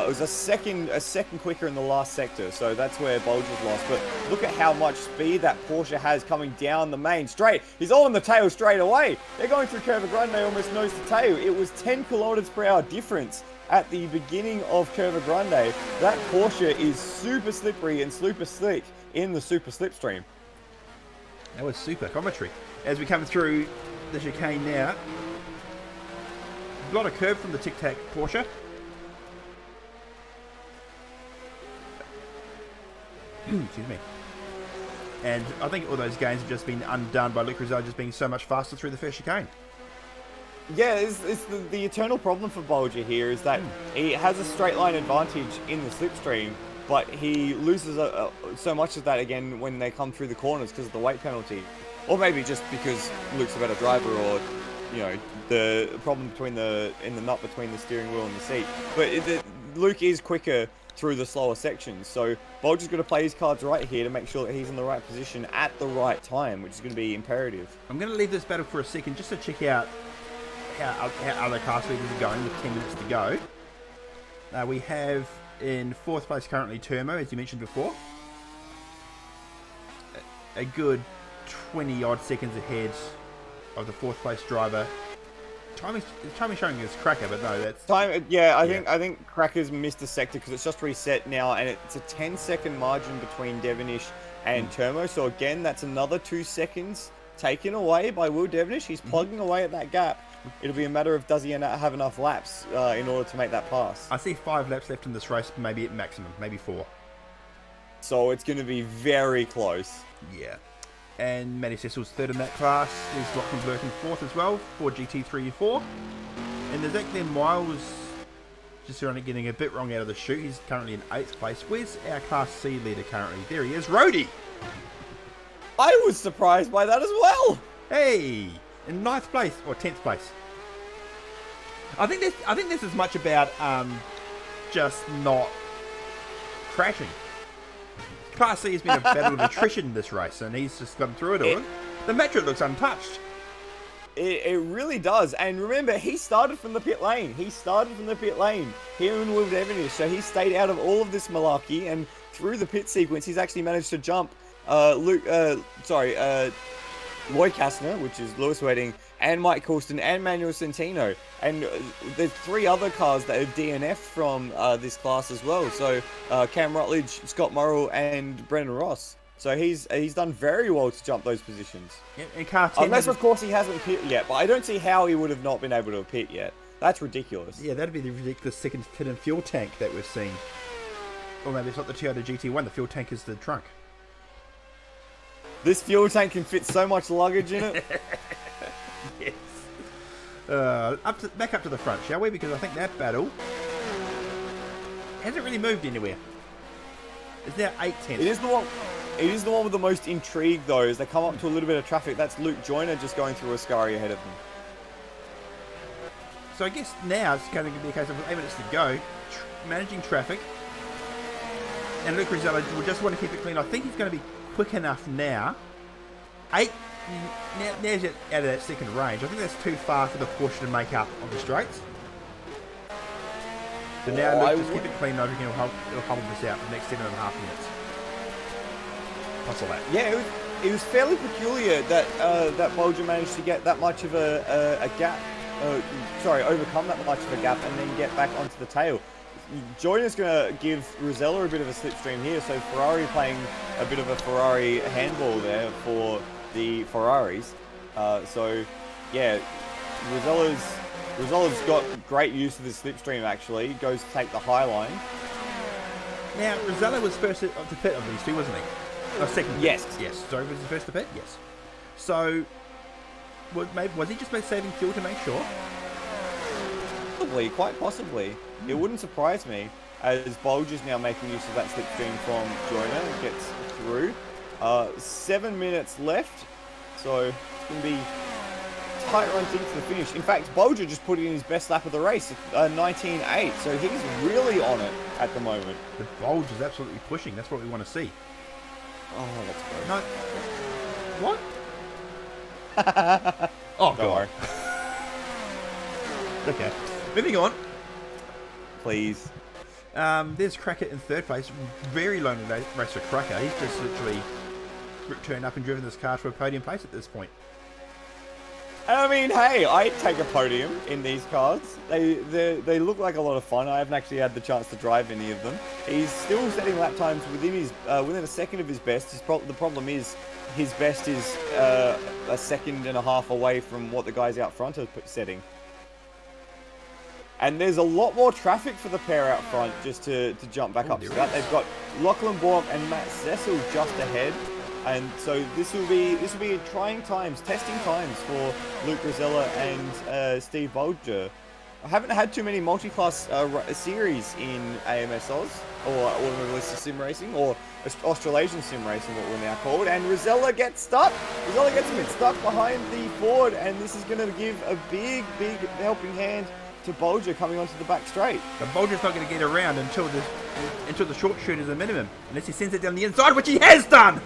It was a second quicker in the last sector, so that's where Bolger's lost. But look at how much speed that Porsche has coming down the main straight. He's all in the tail straight away. They're going through Curva Grande, almost nose to tail. It was 10 kilometers per hour difference at the beginning of Curva Grande. That Porsche is super slippery and super slick in the super slipstream.
That was super commentary. As we come through the chicane now, got a curve from the Tic Tac Porsche. Excuse me. And I think all those gains have just been undone by Luke Riddell just being so much faster through the first chicane.
Yeah, it's the eternal problem for Bolger here is that he has a straight line advantage in the slipstream, but he loses so much of that again when they come through the corners because of the weight penalty. Or maybe just because Luke's a better driver, or you know, the problem in the nut between the steering wheel and the seat. But Luke is quicker through the slower sections, so Bolger's going to play his cards right here to make sure that he's in the right position at the right time, which is going to be imperative.
I'm going to leave this battle for a second just to check out how other class leaders are going with 10 minutes to go. We have in 4th place currently Termo, as you mentioned before. A good 20 odd seconds ahead of the 4th place driver. Timing showing us Cracker, but no, that's
time. Yeah, I think Cracker's missed a sector because it's just reset now, and it's a 10-second margin between Devonish and Termo. So again, that's another 2 seconds taken away by Will Devonish. He's plugging away at that gap. It'll be a matter of does he have enough laps in order to make that pass.
I see 5 laps left in this race, maybe at maximum, maybe 4.
So it's going to be very close.
Yeah. And Matty Cecil's 3rd in that class. There's Lachlan Blurkin 4th as well for GT3 and there's Zach Glenn Miles just getting a bit wrong out of the chute. He's currently in 8th place. Where's our Class C leader currently? There he is, Rhodey.
I was surprised by that as well.
Hey, in 9th place or 10th place. I think this is much about just not crashing. Class C has been a battle of attrition this race, and he's just gone through it all. The Metro looks untouched.
It really does. And remember, he started from the pit lane. Here in Will Devonish. So he stayed out of all of this malarkey, and through the pit sequence, he's actually managed to jump Lloyd Kastner, which is Lewis Wedding, and Mike Coulston, and Manuel Centino. And there's 3 other cars that have DNF'd from this class as well. So Cam Rutledge, Scott Morrill, and Brendan Ross. So he's done very well to jump those positions.
Yeah, and car 10
Unless, of course, he hasn't pit yet. But I don't see how he would have not been able to pit yet. That's ridiculous.
Yeah, that'd be the ridiculous second hidden fuel tank that we've seen. Or maybe it's not the Toyota GT1, the fuel tank is the trunk.
This fuel tank can fit so much luggage in it.
Yes. Back up to the front, shall we? Because I think that battle hasn't really moved anywhere. It's now 8-10.
It is the one. It is the one with the most intrigue, though, as they come up to a little bit of traffic. That's Luke Joyner just going through Ascari ahead of them.
So I guess now it's going to be a case of 8 minutes to go, managing traffic. And Luke Rizzello will just want to keep it clean. I think he's going to be quick enough now. Now he's out of that second range. I think that's too far for the Porsche to make up on the straights. So now Luke just keep it clean. I reckon he'll hold this out for the next 7.5 minutes. Hustle that.
Yeah, it was fairly peculiar that that Bolger managed to get that much of a gap. Overcome that much of a gap and then get back onto the tail. Joyner's going to give Rizella a bit of a slipstream here, so Ferrari playing a bit of a Ferrari handball there for the Ferraris. So, yeah, Rizella's got great use of his slipstream, actually. He goes to take the high line.
Now, Rizella was first to pit of these two, wasn't he? Oh, second.
Yes.
Yes. Sorry, was he first to pit? Yes. So, was he just saving fuel to make sure?
Possibly, quite possibly. It wouldn't surprise me, as Bolger's now making use of that slipstream from Joyner and gets through. 7 minutes left, so it's going to be tight run thing to the finish. In fact, Bolger just put in his best lap of the race, 19.8, so he's really on it at the moment.
The Bolger's absolutely pushing. That's what we want to see.
Oh, that's great.
No. What? Oh, God. Okay. Moving on.
Please.
There's Cracker in third place. Very lonely race for Cracker. He's just literally turned up and driven this car to a podium place at this point.
I mean, hey, I'd take a podium in these cars. They look like a lot of fun. I haven't actually had the chance to drive any of them. He's still setting lap times within a second of his best. The problem is his best is a second and a half away from what the guys out front are setting. And there's a lot more traffic for the pair out front, just to jump back up to that. They've got Lachlan Borg and Matt Cecil just ahead. And so this will be trying times, testing times for Luke Rizella and Steve Bolger. I haven't had too many multi-class series in AMS Oz, or Automobilista Sim Racing, or Australasian Sim Racing, what we're now called. And Rizella gets stuck. Rizella gets a bit stuck behind the Ford, and this is going to give a big helping hand to Bolger coming onto the back straight.
But Bolger's not going to get around until the short shoot is a minimum, unless he sends it down the inside, which he has done.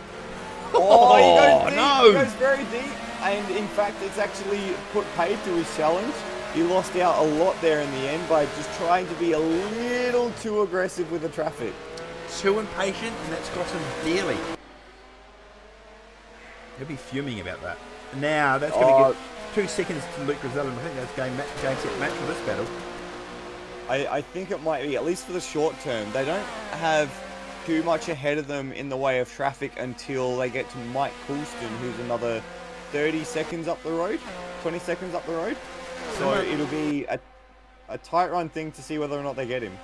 Oh, he goes deep.
No!
He goes very deep, and in fact, it's actually put paid to his challenge. He lost out a lot there in the end by just trying to be a little too aggressive with the traffic.
Too impatient, and that's cost him dearly. He'll be fuming about that. Now, that's going to give 2 seconds to Luke Rizella, and I think that's game set match for this battle.
I think it might be, at least for the short term. They don't have too much ahead of them in the way of traffic until they get to Mike Coulston, who's another 30 seconds up the road, 20 seconds up the road. So it'll be a tight run thing to see whether or not they get him.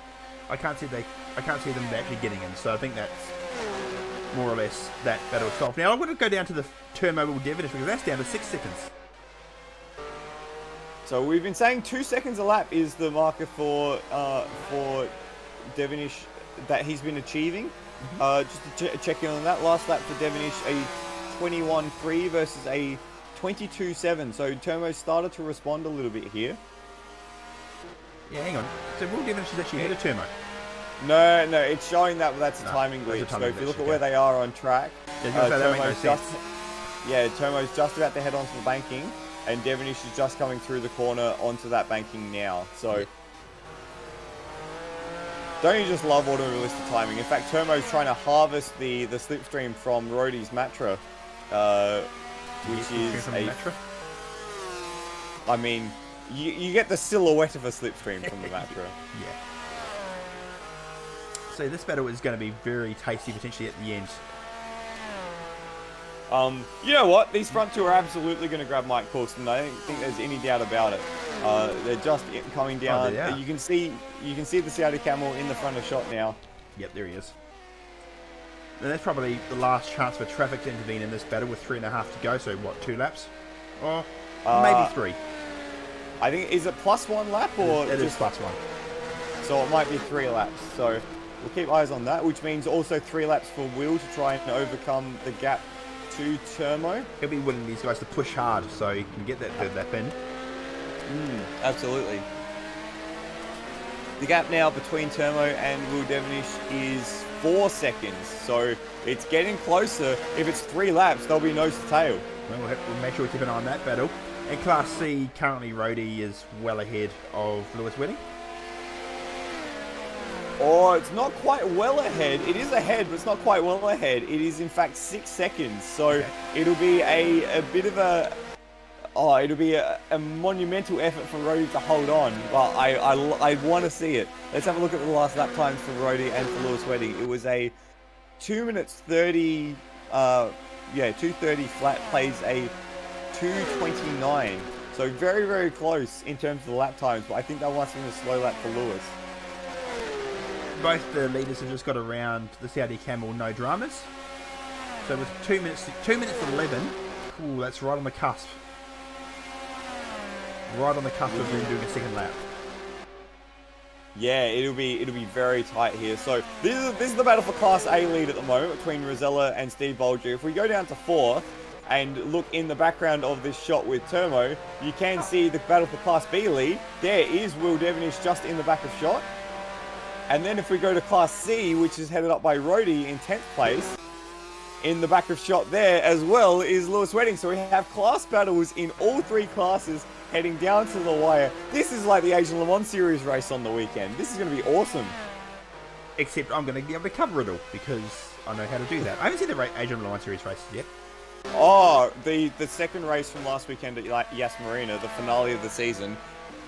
I can't see them actually getting him, so I think that's more or less that battle itself. Now I'm going to go down to the turn mobile Devonish because that's down to 6 seconds.
So we've been saying 2 seconds a lap is the marker for Devonish that he's been achieving. Just to check in on that, last lap for Devonish, a 21.3 versus a 22.7. So Termo started to respond a little bit here.
Yeah, hang on. So Will Devonish is actually ahead of Termo.
No, it's showing that's a timing glitch. So if you look at where they are on track, Termo's just about to head onto the banking, and Devonish is just coming through the corner onto that banking now. So don't you just love Automobilista timing? In fact, Termo's trying to harvest the slipstream from Rhodey's Matra, which is
Matra?
I mean, you get the silhouette of a slipstream from the Matra.
Yeah. So this battle is going to be very tasty potentially at the end.
You know what? These front two are absolutely going to grab Mike Coulson. I don't think there's any doubt about it. They're just coming down.
yeah.
You can see the Saudi Camel in the front of shot now.
Yep, there he is. And that's probably the last chance for traffic to intervene in this battle with 3.5 to go. So what, 2 laps? Or maybe 3.
I think, is it +1 lap or
it
just
is +1?
So it might be 3 laps. So we'll keep eyes on that, which means also 3 laps for Will to try and overcome the gap to Termo.
He'll be willing these guys to push hard so he can get that third lap in.
Absolutely. The gap now between Termo and Will Devonish is 4 seconds, so it's getting closer. If it's 3 laps, they'll be nose to tail.
Well, we'll make sure we keep an eye on that battle. In Class C, currently Rhodey is well ahead of Lewis Wedding.
Oh, it's not quite well ahead. It is ahead, but it's not quite well ahead. It is, in fact, 6 seconds. So it'll be a bit of a... Oh, it'll be a monumental effort for Rhodey to hold on. But I want to see it. Let's have a look at the last lap times for Rhodey and for Lewis Wedding. It was a 2 minutes 30... 2:30 flat, plays a 2:29. So very, very close in terms of the lap times. But I think that must have been a slow lap for Lewis.
Both the leaders have just got around the Saudi Camel, no dramas. So with 2 minutes 11, ooh, that's right on the cusp. Right on the cusp of them doing a second lap.
Yeah, it'll be very tight here. So this is the battle for Class A lead at the moment between Rosella and Steve Bolger. If we go down to 4th and look in the background of this shot with Termo, you can see the battle for Class B lead. There is Will Devonish just in the back of shot. And then if we go to Class C, which is headed up by Rhodey in 10th place, in the back of shot there as well is Lewis Wedding. So we have class battles in all 3 classes heading down to the wire. This is like the Asian Le Mans Series race on the weekend. This is going to be awesome.
Except I'm going to be able to cover it all because I know how to do that. I haven't seen the Asian Le Mans Series races yet.
Oh, the second race from last weekend at Yas Marina, the finale of the season.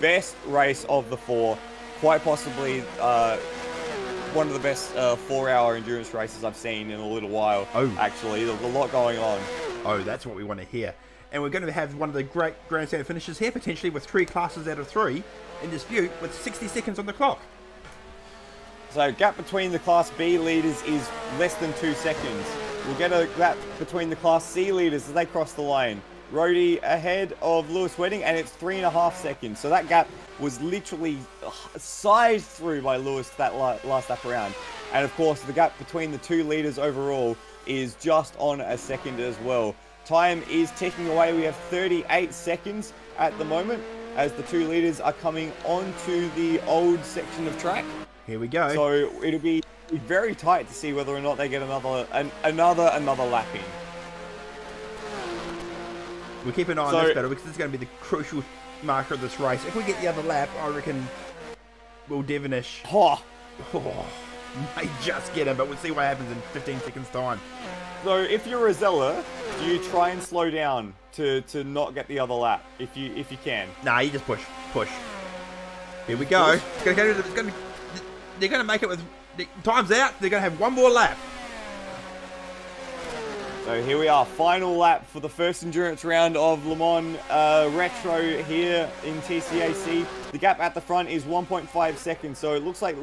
Best race of the 4. Quite possibly one of the best 4-hour endurance races I've seen in a little while.
Oh.
Actually, there's a lot going on.
Oh, that's what we want to hear. And we're going to have one of the great grandstand finishes here, potentially with 3 classes out of 3 in dispute with 60 seconds on the clock.
So gap between the Class B leaders is less than 2 seconds. We'll get a gap between the Class C leaders as they cross the line. Rhodey ahead of Lewis Wedding, and it's 3.5 seconds. So that gap was literally sized through by Lewis that last lap around. And of course, the gap between the 2 leaders overall is just on a second as well. Time is ticking away. We have 38 seconds at the moment as the 2 leaders are coming onto the old section of track.
Here we go.
So it'll be very tight to see whether or not they get another lap in.
We'll keep an eye on this battle because it's going to be the crucial marker of this race. If we get the other lap, I reckon Will Devonish may just get him, but we'll see what happens in 15 seconds time.
So if you're Rosella, do you try and slow down to not get the other lap if you can?
Nah, you just push. Here we go. They're going to make it with time's out. They're going to have one more lap.
So here we are, final lap for the first endurance round of Le Mans Retro here in TCAC. The gap at the front is 1.5 seconds, so it looks like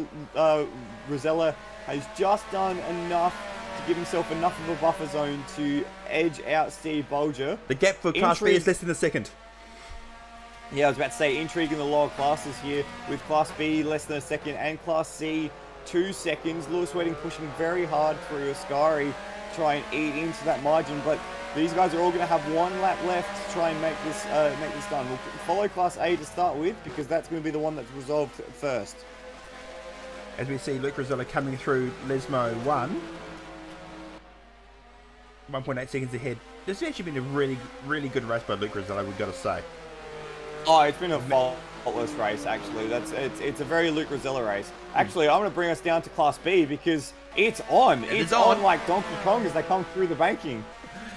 Rosella has just done enough to give himself enough of a buffer zone to edge out Steve Bolger.
The gap for Class B is less than a second.
Yeah, I was about to say, intrigue in the lower classes here with Class B less than a second and Class C 2 seconds. Lewis Wedding pushing very hard through Ascari to try and eat into that margin, but these guys are all going to have 1 lap left to try and make this done. We'll follow Class A to start with because that's going to be the one that's resolved first.
As we see Luke Rosella coming through Lesmo 1.8 seconds ahead. This has actually been a really, really good race by Luke Rosella, we've got to say.
Oh, it's been a faultless race, actually. It's a very Luke Rosella race. Actually, I'm going to bring us down to Class B because it's on. It's on like Donkey Kong as they come through the banking.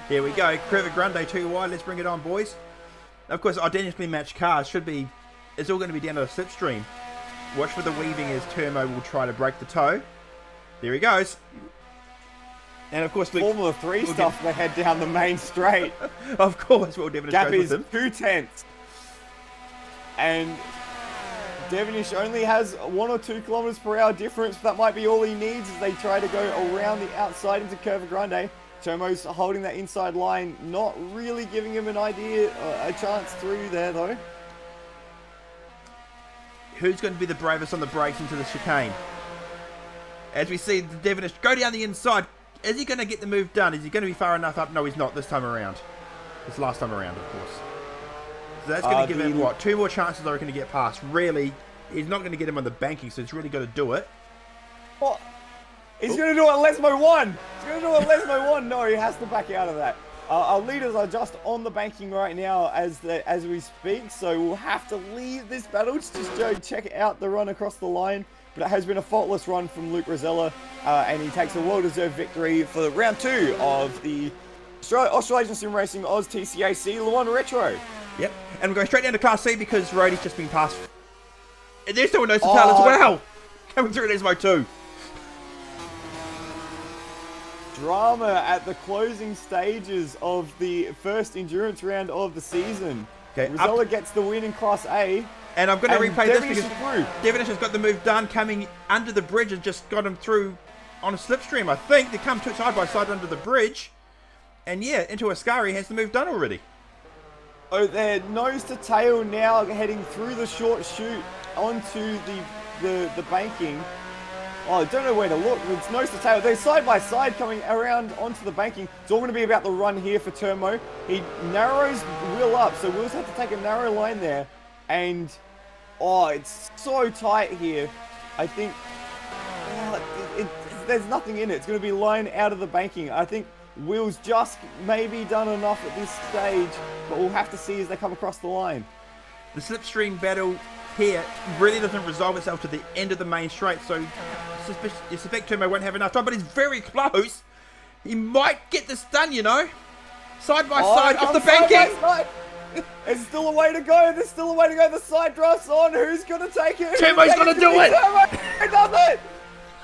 Here we go. Creva Grande 2 wide. Let's bring it on, boys. Of course, identically matched cars it's all going to be down to the slipstream. Watch for the weaving as Termo will try to break the toe. There he goes. And of course,
Formula 3 stuff, they head down the main straight.
Of course, Will Devonish
Gap
goes
is
with him.
2/10. And Devonish only has 1 or 2 kilometers per hour difference. That might be all he needs as they try to go around the outside into Curva Grande. Tomo's holding that inside line, not really giving him a chance through there though.
Who's going to be the bravest on the brakes into the chicane? As we see Devonish go down the inside. Is he going to get the move done? Is he going to be far enough up? No, he's not this time around. This last time around, of course. So that's going to give him, what, 2 more chances I reckon to get past. Really, he's not going to get him on the banking, so he's really got to do it.
What? He's going to do it on Lesmo 1! He's going to do it on Lesmo 1! No, he has to back out of that. Our leaders are just on the banking right now as we speak, so we'll have to leave this battle to just go check out the run across the line. But it has been a faultless run from Luke Rosella, and he takes a well-deserved victory for round 2 of the Australasian Sim Racing OZTCAC Le Mans Retro.
Yep, and we're going straight down to Class C because Rhodey's just been passed. And there's someone knows the tail as well! Coming through at Esmo 2.
Drama at the closing stages of the first endurance round of the season.
Okay,
Rosella gets the win in Class A.
And I'm going to replay this because
through.
Devonish has got the move done, coming under the bridge and just got him through on a slipstream, I think. They come side by side under the bridge. And yeah, into Ascari has the move done already.
Oh, they're nose to tail now, heading through the short chute onto the banking. Oh, I don't know where to look. It's nose to tail. They're side by side coming around onto the banking. It's all going to be about the run here for Turmo. He narrows Will up, so Will's had to take a narrow line there. And, oh, it's so tight here. I think there's nothing in it. It's going to be line out of the banking. I think Will's just maybe done enough at this stage, but we'll have to see as they come across the line.
The slipstream battle here really doesn't resolve itself to the end of the main straight, so you suspect Turmo won't have enough time, but he's very close. He might get this done, you know. Side by side off the banking.
There's still a way to go. There's still a way to go. The side draft's on. Who's going to take it?
Turmo's going to do it.
Turmo does it.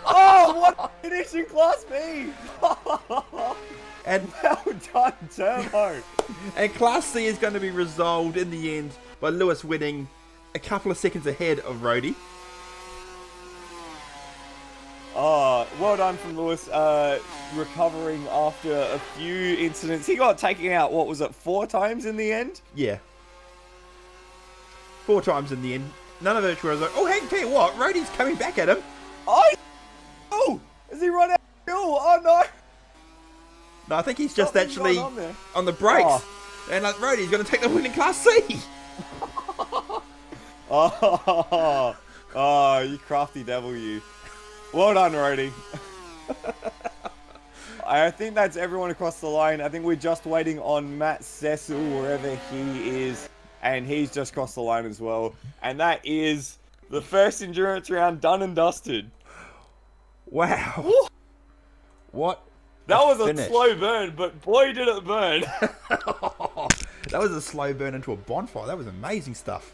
Oh, what a finish in Class B.
And
well done, Turmo.
And Class C is going to be resolved in the end by Lewis winning a couple of seconds ahead of Rhodey.
Oh, well done from Lewis, recovering after a few incidents. He got taken out, what was it, 4 times in the end?
Yeah. 4 times in the end. None of it was like, oh, hey, tell you what, Rhodey's coming back at him.
Oh, has he run out of fuel? Oh, no.
No, I think he's just actually on the brakes.
Oh.
And like, Rhodey's going to take the win in Class C.
Oh, you crafty devil, you. Well done, Rhodey. I think that's everyone across the line. I think we're just waiting on Matt Cecil, wherever he is. And he's just crossed the line as well. And that is the first endurance round done and dusted.
Wow.
Woo.
What?
That was
finish.
a slow burn, but boy did it burn.
That was a slow burn into a bonfire. That was amazing stuff.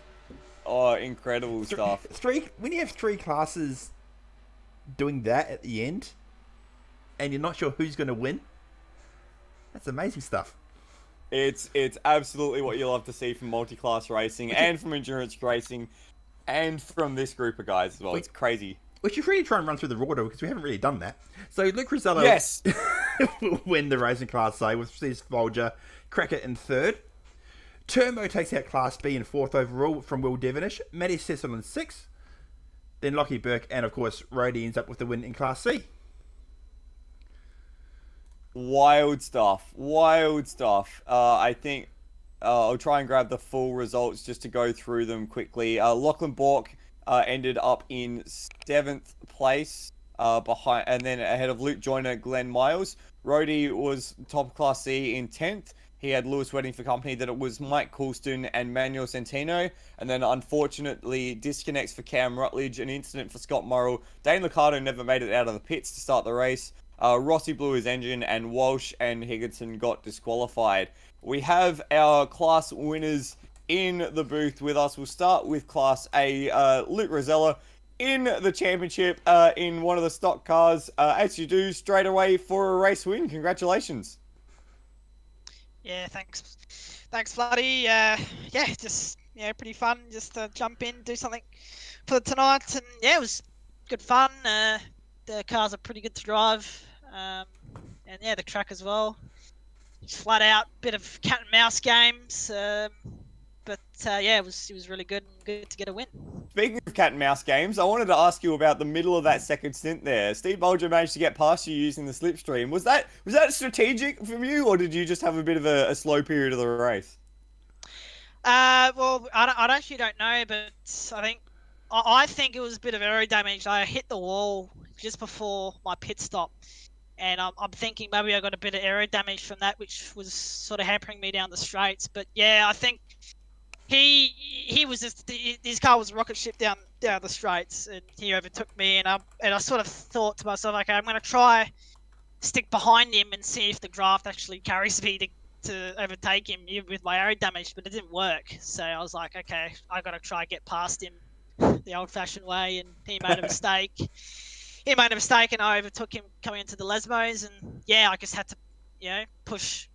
Oh, incredible stuff.
When you have 3 classes doing that at the end, and you're not sure who's going to win, that's amazing stuff.
It's absolutely what you love to see from multi-class racing and from endurance racing and from this group of guys as well. It's crazy. We
should really try and run through the order because we haven't really done that. So Luke Rosella will win the racing Class A with Steve Folger, Cracker in 3rd. Turmo takes out Class B in 4th overall from Will Devonish. Matty Cecil in 6th. Then Lockie Burke and, of course, Rhodey ends up with the win in Class C.
Wild stuff. Wild stuff. I think I'll try and grab the full results just to go through them quickly. Lachlan Bork ended up in 7th place behind, and then ahead of Luke Joyner, Glenn Miles. Rhodey was top of Class C in 10th. He had Lewis waiting for company. That it was Mike Coulston and Manuel Santino. And then, unfortunately, disconnects for Cam Rutledge, an incident for Scott Morrill. Dane Liccardo never made it out of the pits to start the race. Rossi blew his engine, and Walsh and Higginson got disqualified. We have our class winners in the booth with us. We'll start with Class A. Luke Rosella in the championship in one of the stock cars, as you do straight away for a race win. Congratulations.
Yeah, thanks, Floody. Just pretty fun. Just to jump in, do something for tonight, and it was good fun. The cars are pretty good to drive, and the track as well. Just flat out bit of cat and mouse games, but it was really good and good to get a win.
Speaking of cat and mouse games, I wanted to ask you about the middle of that second stint there. Steve Bolger managed to get past you using the slipstream. Was that strategic from you, or did you just have a bit of a slow period of the race?
Well, I actually don't know, but I think it was a bit of aero damage. I hit the wall just before my pit stop, and I'm thinking maybe I got a bit of aero damage from that, which was sort of hampering me down the straights. But yeah, I think he was just his car was rocket ship down the straights, and he overtook me, and I sort of thought to myself, okay, I'm going to try stick behind him and see if the draft actually carries me to overtake him with my aero damage, but it didn't work. So I was like, okay, I got to try get past him the old-fashioned way, and he made a mistake. And I overtook him coming into the Lesmos, and I just had to, push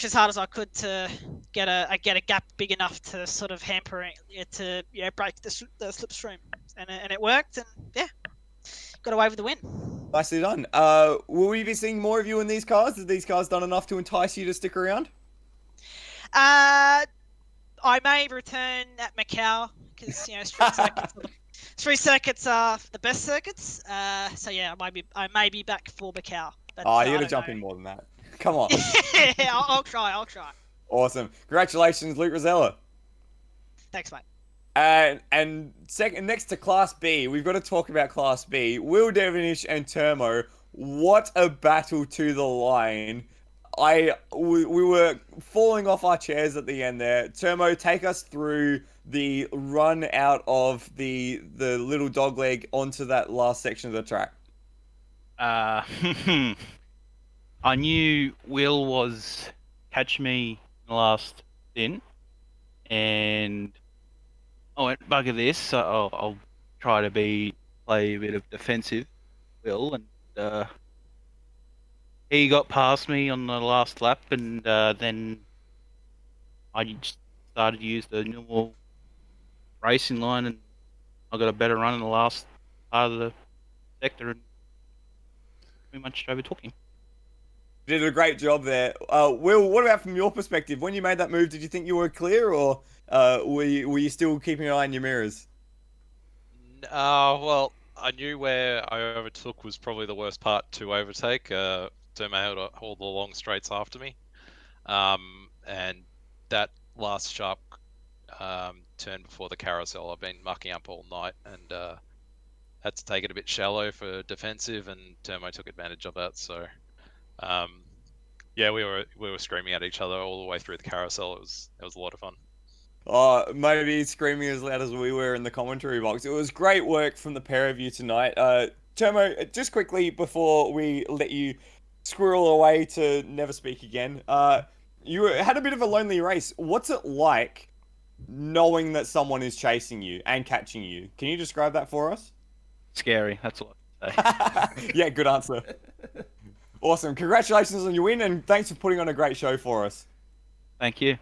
as hard as I could to get a gap big enough to sort of hamper it, to break the slipstream, and it worked, and got away with the win.
Nicely done. Will we be seeing more of you in these cars? Have these cars done enough to entice you to stick around?
I may return at Macau because street circuits are the best circuits. I may be back for Macau. But,
you got to jump in more than that. Come on.
I'll try.
Awesome. Congratulations, Luke Rosella.
Thanks, mate.
And next to Class B, we've got to talk about Class B. Will Devonish and Termo, what a battle to the line. We were falling off our chairs at the end there. Termo, take us through the run out of the little dogleg onto that last section of the track.
I knew Will was catch me in the last stint, and I went, bugger this, so I'll try to play a bit of defensive Will, and he got past me on the last lap, and then I just started to use the normal racing line, and I got a better run in the last part of the sector, and pretty much overtook him.
You did a great job there. Will, what about from your perspective? When you made that move, did you think you were clear, or were you still keeping an eye on your mirrors?
Well, I knew where I overtook was probably the worst part to overtake. Termo had all the long straights after me. And that last sharp turn before the carousel, I've been mucking up all night, and had to take it a bit shallow for defensive, and Termo took advantage of that. So, we were screaming at each other all the way through the carousel. It was a lot of fun.
Maybe screaming as loud as we were in the commentary box. It was great work from the pair of you tonight. Termo, just quickly before we let you squirrel away to never speak again, you had a bit of a lonely race. What's it like knowing that someone is chasing you and catching you? Can you describe that for us?
Scary, that's all I can say.
Yeah, good answer. Awesome. Congratulations on your win, and thanks for putting on a great show for us.
Thank you.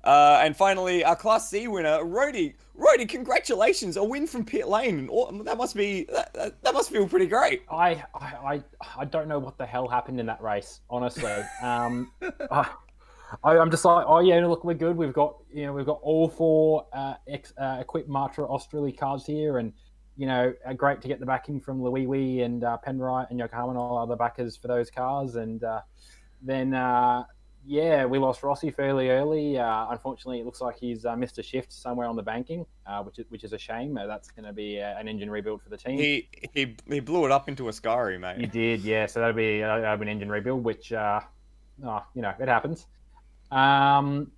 And finally, our Class C winner, Rody. Rody, congratulations! A win from pit lane. That must feel pretty great.
I don't know what the hell happened in that race, honestly. I'm just like, oh yeah, look, we're good. We've got all four equipped Matra Australia cars here, and great to get the backing from Luiwi and Penrite and Yokohama and all other backers for those cars, and then. We lost Rossi fairly early. Unfortunately, it looks like he's missed a shift somewhere on the banking, which is a shame. That's going to be an engine rebuild for the team.
He blew it up into a Scari, mate.
He did, yeah. So that'll be an engine rebuild, which it happens.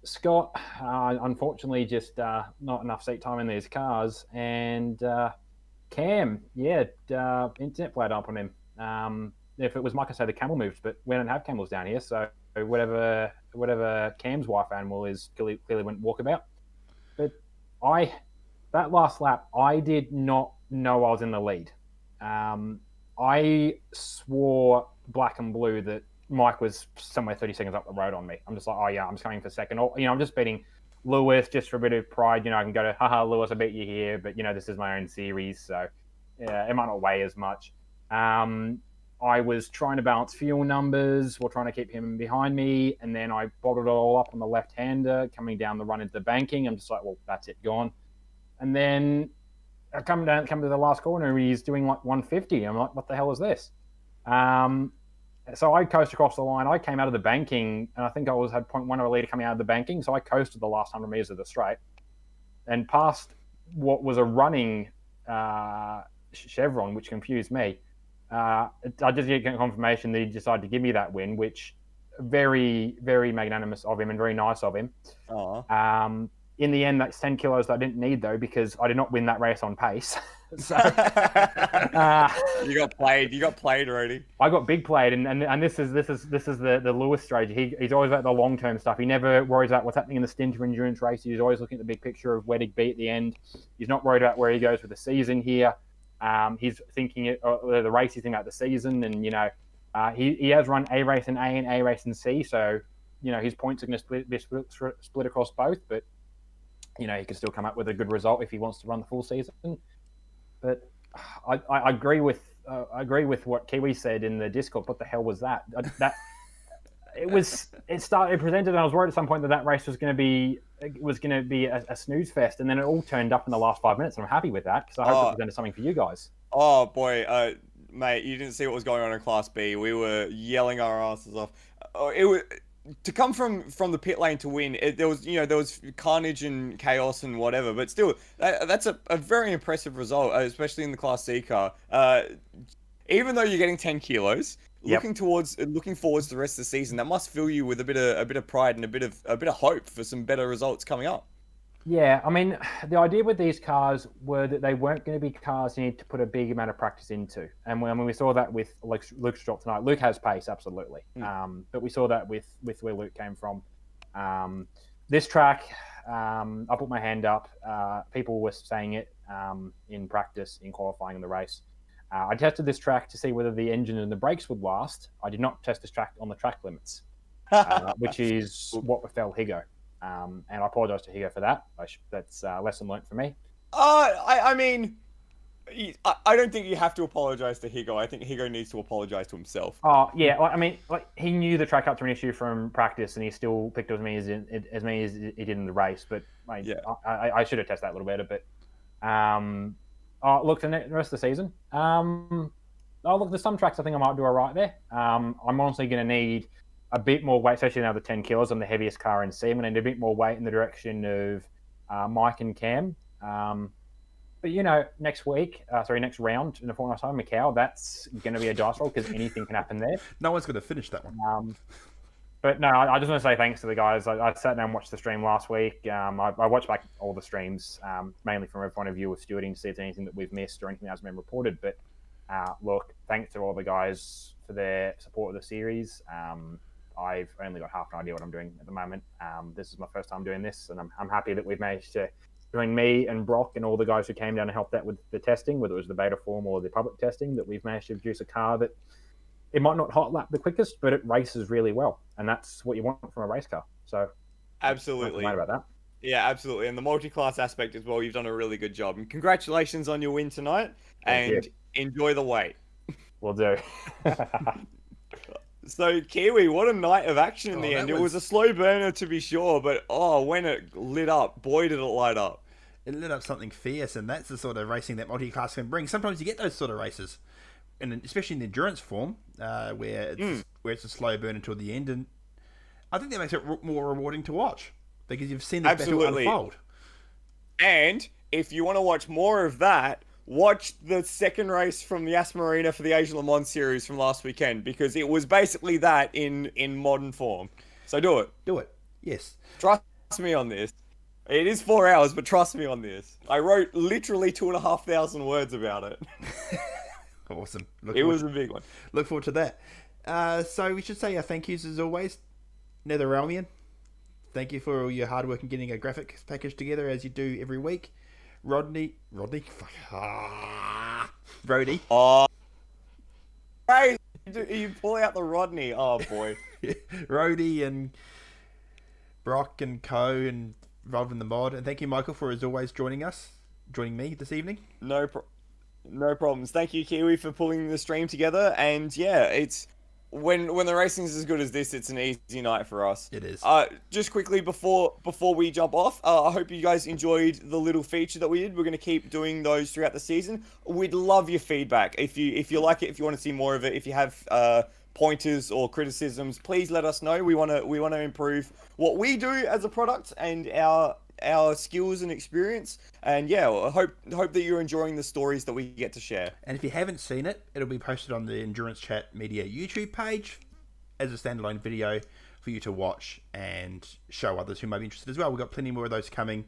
Scott, unfortunately, just not enough seat time in these cars, and Cam, internet played up on him. If it was Mike, I'd say the camel moved, but we don't have camels down here, so whatever Cam's wife animal is clearly went walkabout. But that last lap, I did not know I was in the lead. I swore black and blue that Mike was somewhere 30 seconds up the road on me. I'm just like, oh yeah, I'm just coming for second. Or, I'm just beating Lewis just for a bit of pride. I can go to, haha, Lewis, I beat you here, but this is my own series, so yeah, it might not weigh as much. I was trying to balance fuel numbers while trying to keep him behind me, and then I bottled it all up on the left-hander coming down the run into the banking. I'm just like, well, that's it, gone. And then I come to the last corner, and he's doing like 150. I'm like, what the hell is this? So I coasted across the line. I came out of the banking, and I think I had 0.1 of a litre coming out of the banking, so I coasted the last 100 metres of the straight and passed what was a running chevron, which confused me. I just get confirmation that he decided to give me that win, which very, very magnanimous of him and very nice of him. In the end, that's 10 kilos that I didn't need, though, because I did not win that race on pace. So
you got played. You got played already.
I got big played, and this is the Lewis strategy. He's always about the long term stuff. He never worries about what's happening in the stint or endurance race. He's always looking at the big picture of where to be at the end. He's not worried about where he goes with the season here. He's thinking the race. He's thinking about the season, and he has run a race in A and a race in C. So his points are going to be split across both, but he can still come up with a good result if he wants to run the full season. But I agree with what Kiwi said in the Discord. What the hell was that? It presented, and I was worried at some point that race was going to be a snooze fest, and then it all turned up in the last 5 minutes, and I'm happy with that because I hope it presented something for you guys.
Oh boy, mate, you didn't see what was going on in Class B. We were yelling our asses off. It was to come from the pit lane to win. There was carnage and chaos and whatever, but still, that's a very impressive result, especially in the Class C car. Even though you're getting 10 kilos.
Yep.
Looking forwards to the rest of the season, that must fill you with a bit of pride and a bit of hope for some better results coming up.
Yeah, I mean, the idea with these cars were that they weren't going to be cars you need to put a big amount of practice into, and when we saw that with Luke's drop tonight, Luke has pace absolutely, but we saw that with where Luke came from. This track, I put my hand up. People were saying it in practice, in qualifying in the race. I tested this track to see whether the engine and the brakes would last. I did not test this track on the track limits, which is what befell Higo. And I apologise to Higo for that. That's a lesson learnt for me.
I mean, I don't think you have to apologise to Higo. I think Higo needs to apologise to himself.
Oh, yeah. I mean, he knew the track up to an issue from practice, and he still picked as many as he did in the race. But I should have tested that a little better. But look, the rest of the season. Look, there's some tracks I think I might do all right there. I'm honestly going to need a bit more weight, especially now the 10 kilos. I'm the heaviest car in C. I'm going to need a bit more weight in the direction of Mike and Cam. But next round in a fortnight's time, Macau, that's going to be a dice roll because anything can happen there.
No one's going to finish that one.
But no, I just want to say thanks to the guys. I sat down and watched the stream last week. I watched back all the streams, mainly from a point of view of stewarding to see if there's anything that we've missed or anything that hasn't been reported. But look, thanks to all the guys for their support of the series. I've only got half an idea what I'm doing at the moment. This is my first time doing this, and I'm happy that we've managed to, between me and Brock and all the guys who came down and helped out with the testing, whether it was the beta form or the public testing, that we've managed to produce a car that it might not hot lap the quickest, but it races really well, and that's what you want from a race car. So,
absolutely,
about that.
Yeah, absolutely, and the multi-class aspect as well. You've done a really good job, and congratulations on your win tonight. And enjoy the wait.
Will do.
So, Kiwi, what a night of action in the end. It was a slow burner to be sure, but when it lit up, boy, did it light up.
It lit up something fierce, and that's the sort of racing that multi-class can bring. Sometimes you get those sort of races, and especially in the endurance form, where it's a slow burn until the end, and I think that makes it more rewarding to watch because you've seen the battle unfold.
And if you want to watch more of that, watch the second race from the Aston Marina for the Asia Le Mans series from last weekend, because it was basically that in modern form. So do it.
Do it. Yes.
Trust me on this. It is 4 hours, but trust me on this. I wrote literally 2,500 words about it.
Awesome.
It was a big one.
Look forward to that. So we should say our thank yous as always. NetherRealmian, thank you for all your hard work in getting a graphic package together as you do every week. Rodney, Brody,
Oh, hey, you pull out the Rodney. Oh boy.
Rody, and Brock and Co. and Rob in the mod. And thank you, Michael, for as always joining me this evening.
No problems. Thank you, Kiwi, for pulling the stream together. And yeah, it's when the racing's as good as this, it's an easy night for us.
It is.
Just quickly before we jump off, I hope you guys enjoyed the little feature that we did. We're going to keep doing those throughout the season. We'd love your feedback. If you like it, if you want to see more of it, if you have pointers or criticisms, please let us know. We want to improve what we do as a product and our skills and experience. And yeah, I hope that you're enjoying the stories that we get to share.
And if you haven't seen it, it'll be posted on the Endurance Chat Media YouTube page as a standalone video for you to watch and show others who may be interested as well. We've got plenty more of those coming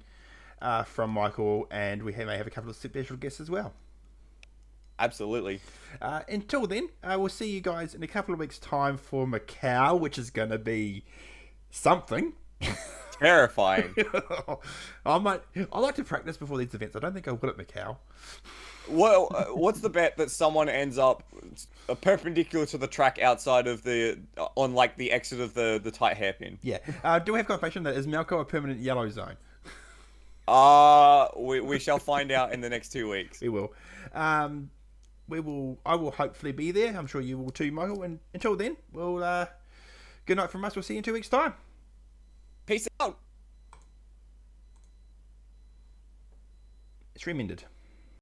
from Michael, and we may have a couple of special guests as well.
Absolutely.
Until then, we'll see you guys in a couple of weeks' time for Macau, which is going to be something.
Terrifying.
I like to practice before these events. I don't think I will at Macau.
Well, what's the bet that someone ends up perpendicular to the track outside of on like the exit of the tight hairpin?
Yeah. Do we have confirmation that is Malco a permanent yellow zone?
We shall find out in the next 2 weeks.
We will. I will hopefully be there. I'm sure you will too, Michael. And until then, we'll good night from us. We'll see you in 2 weeks' time.
Peace out.
Stream ended.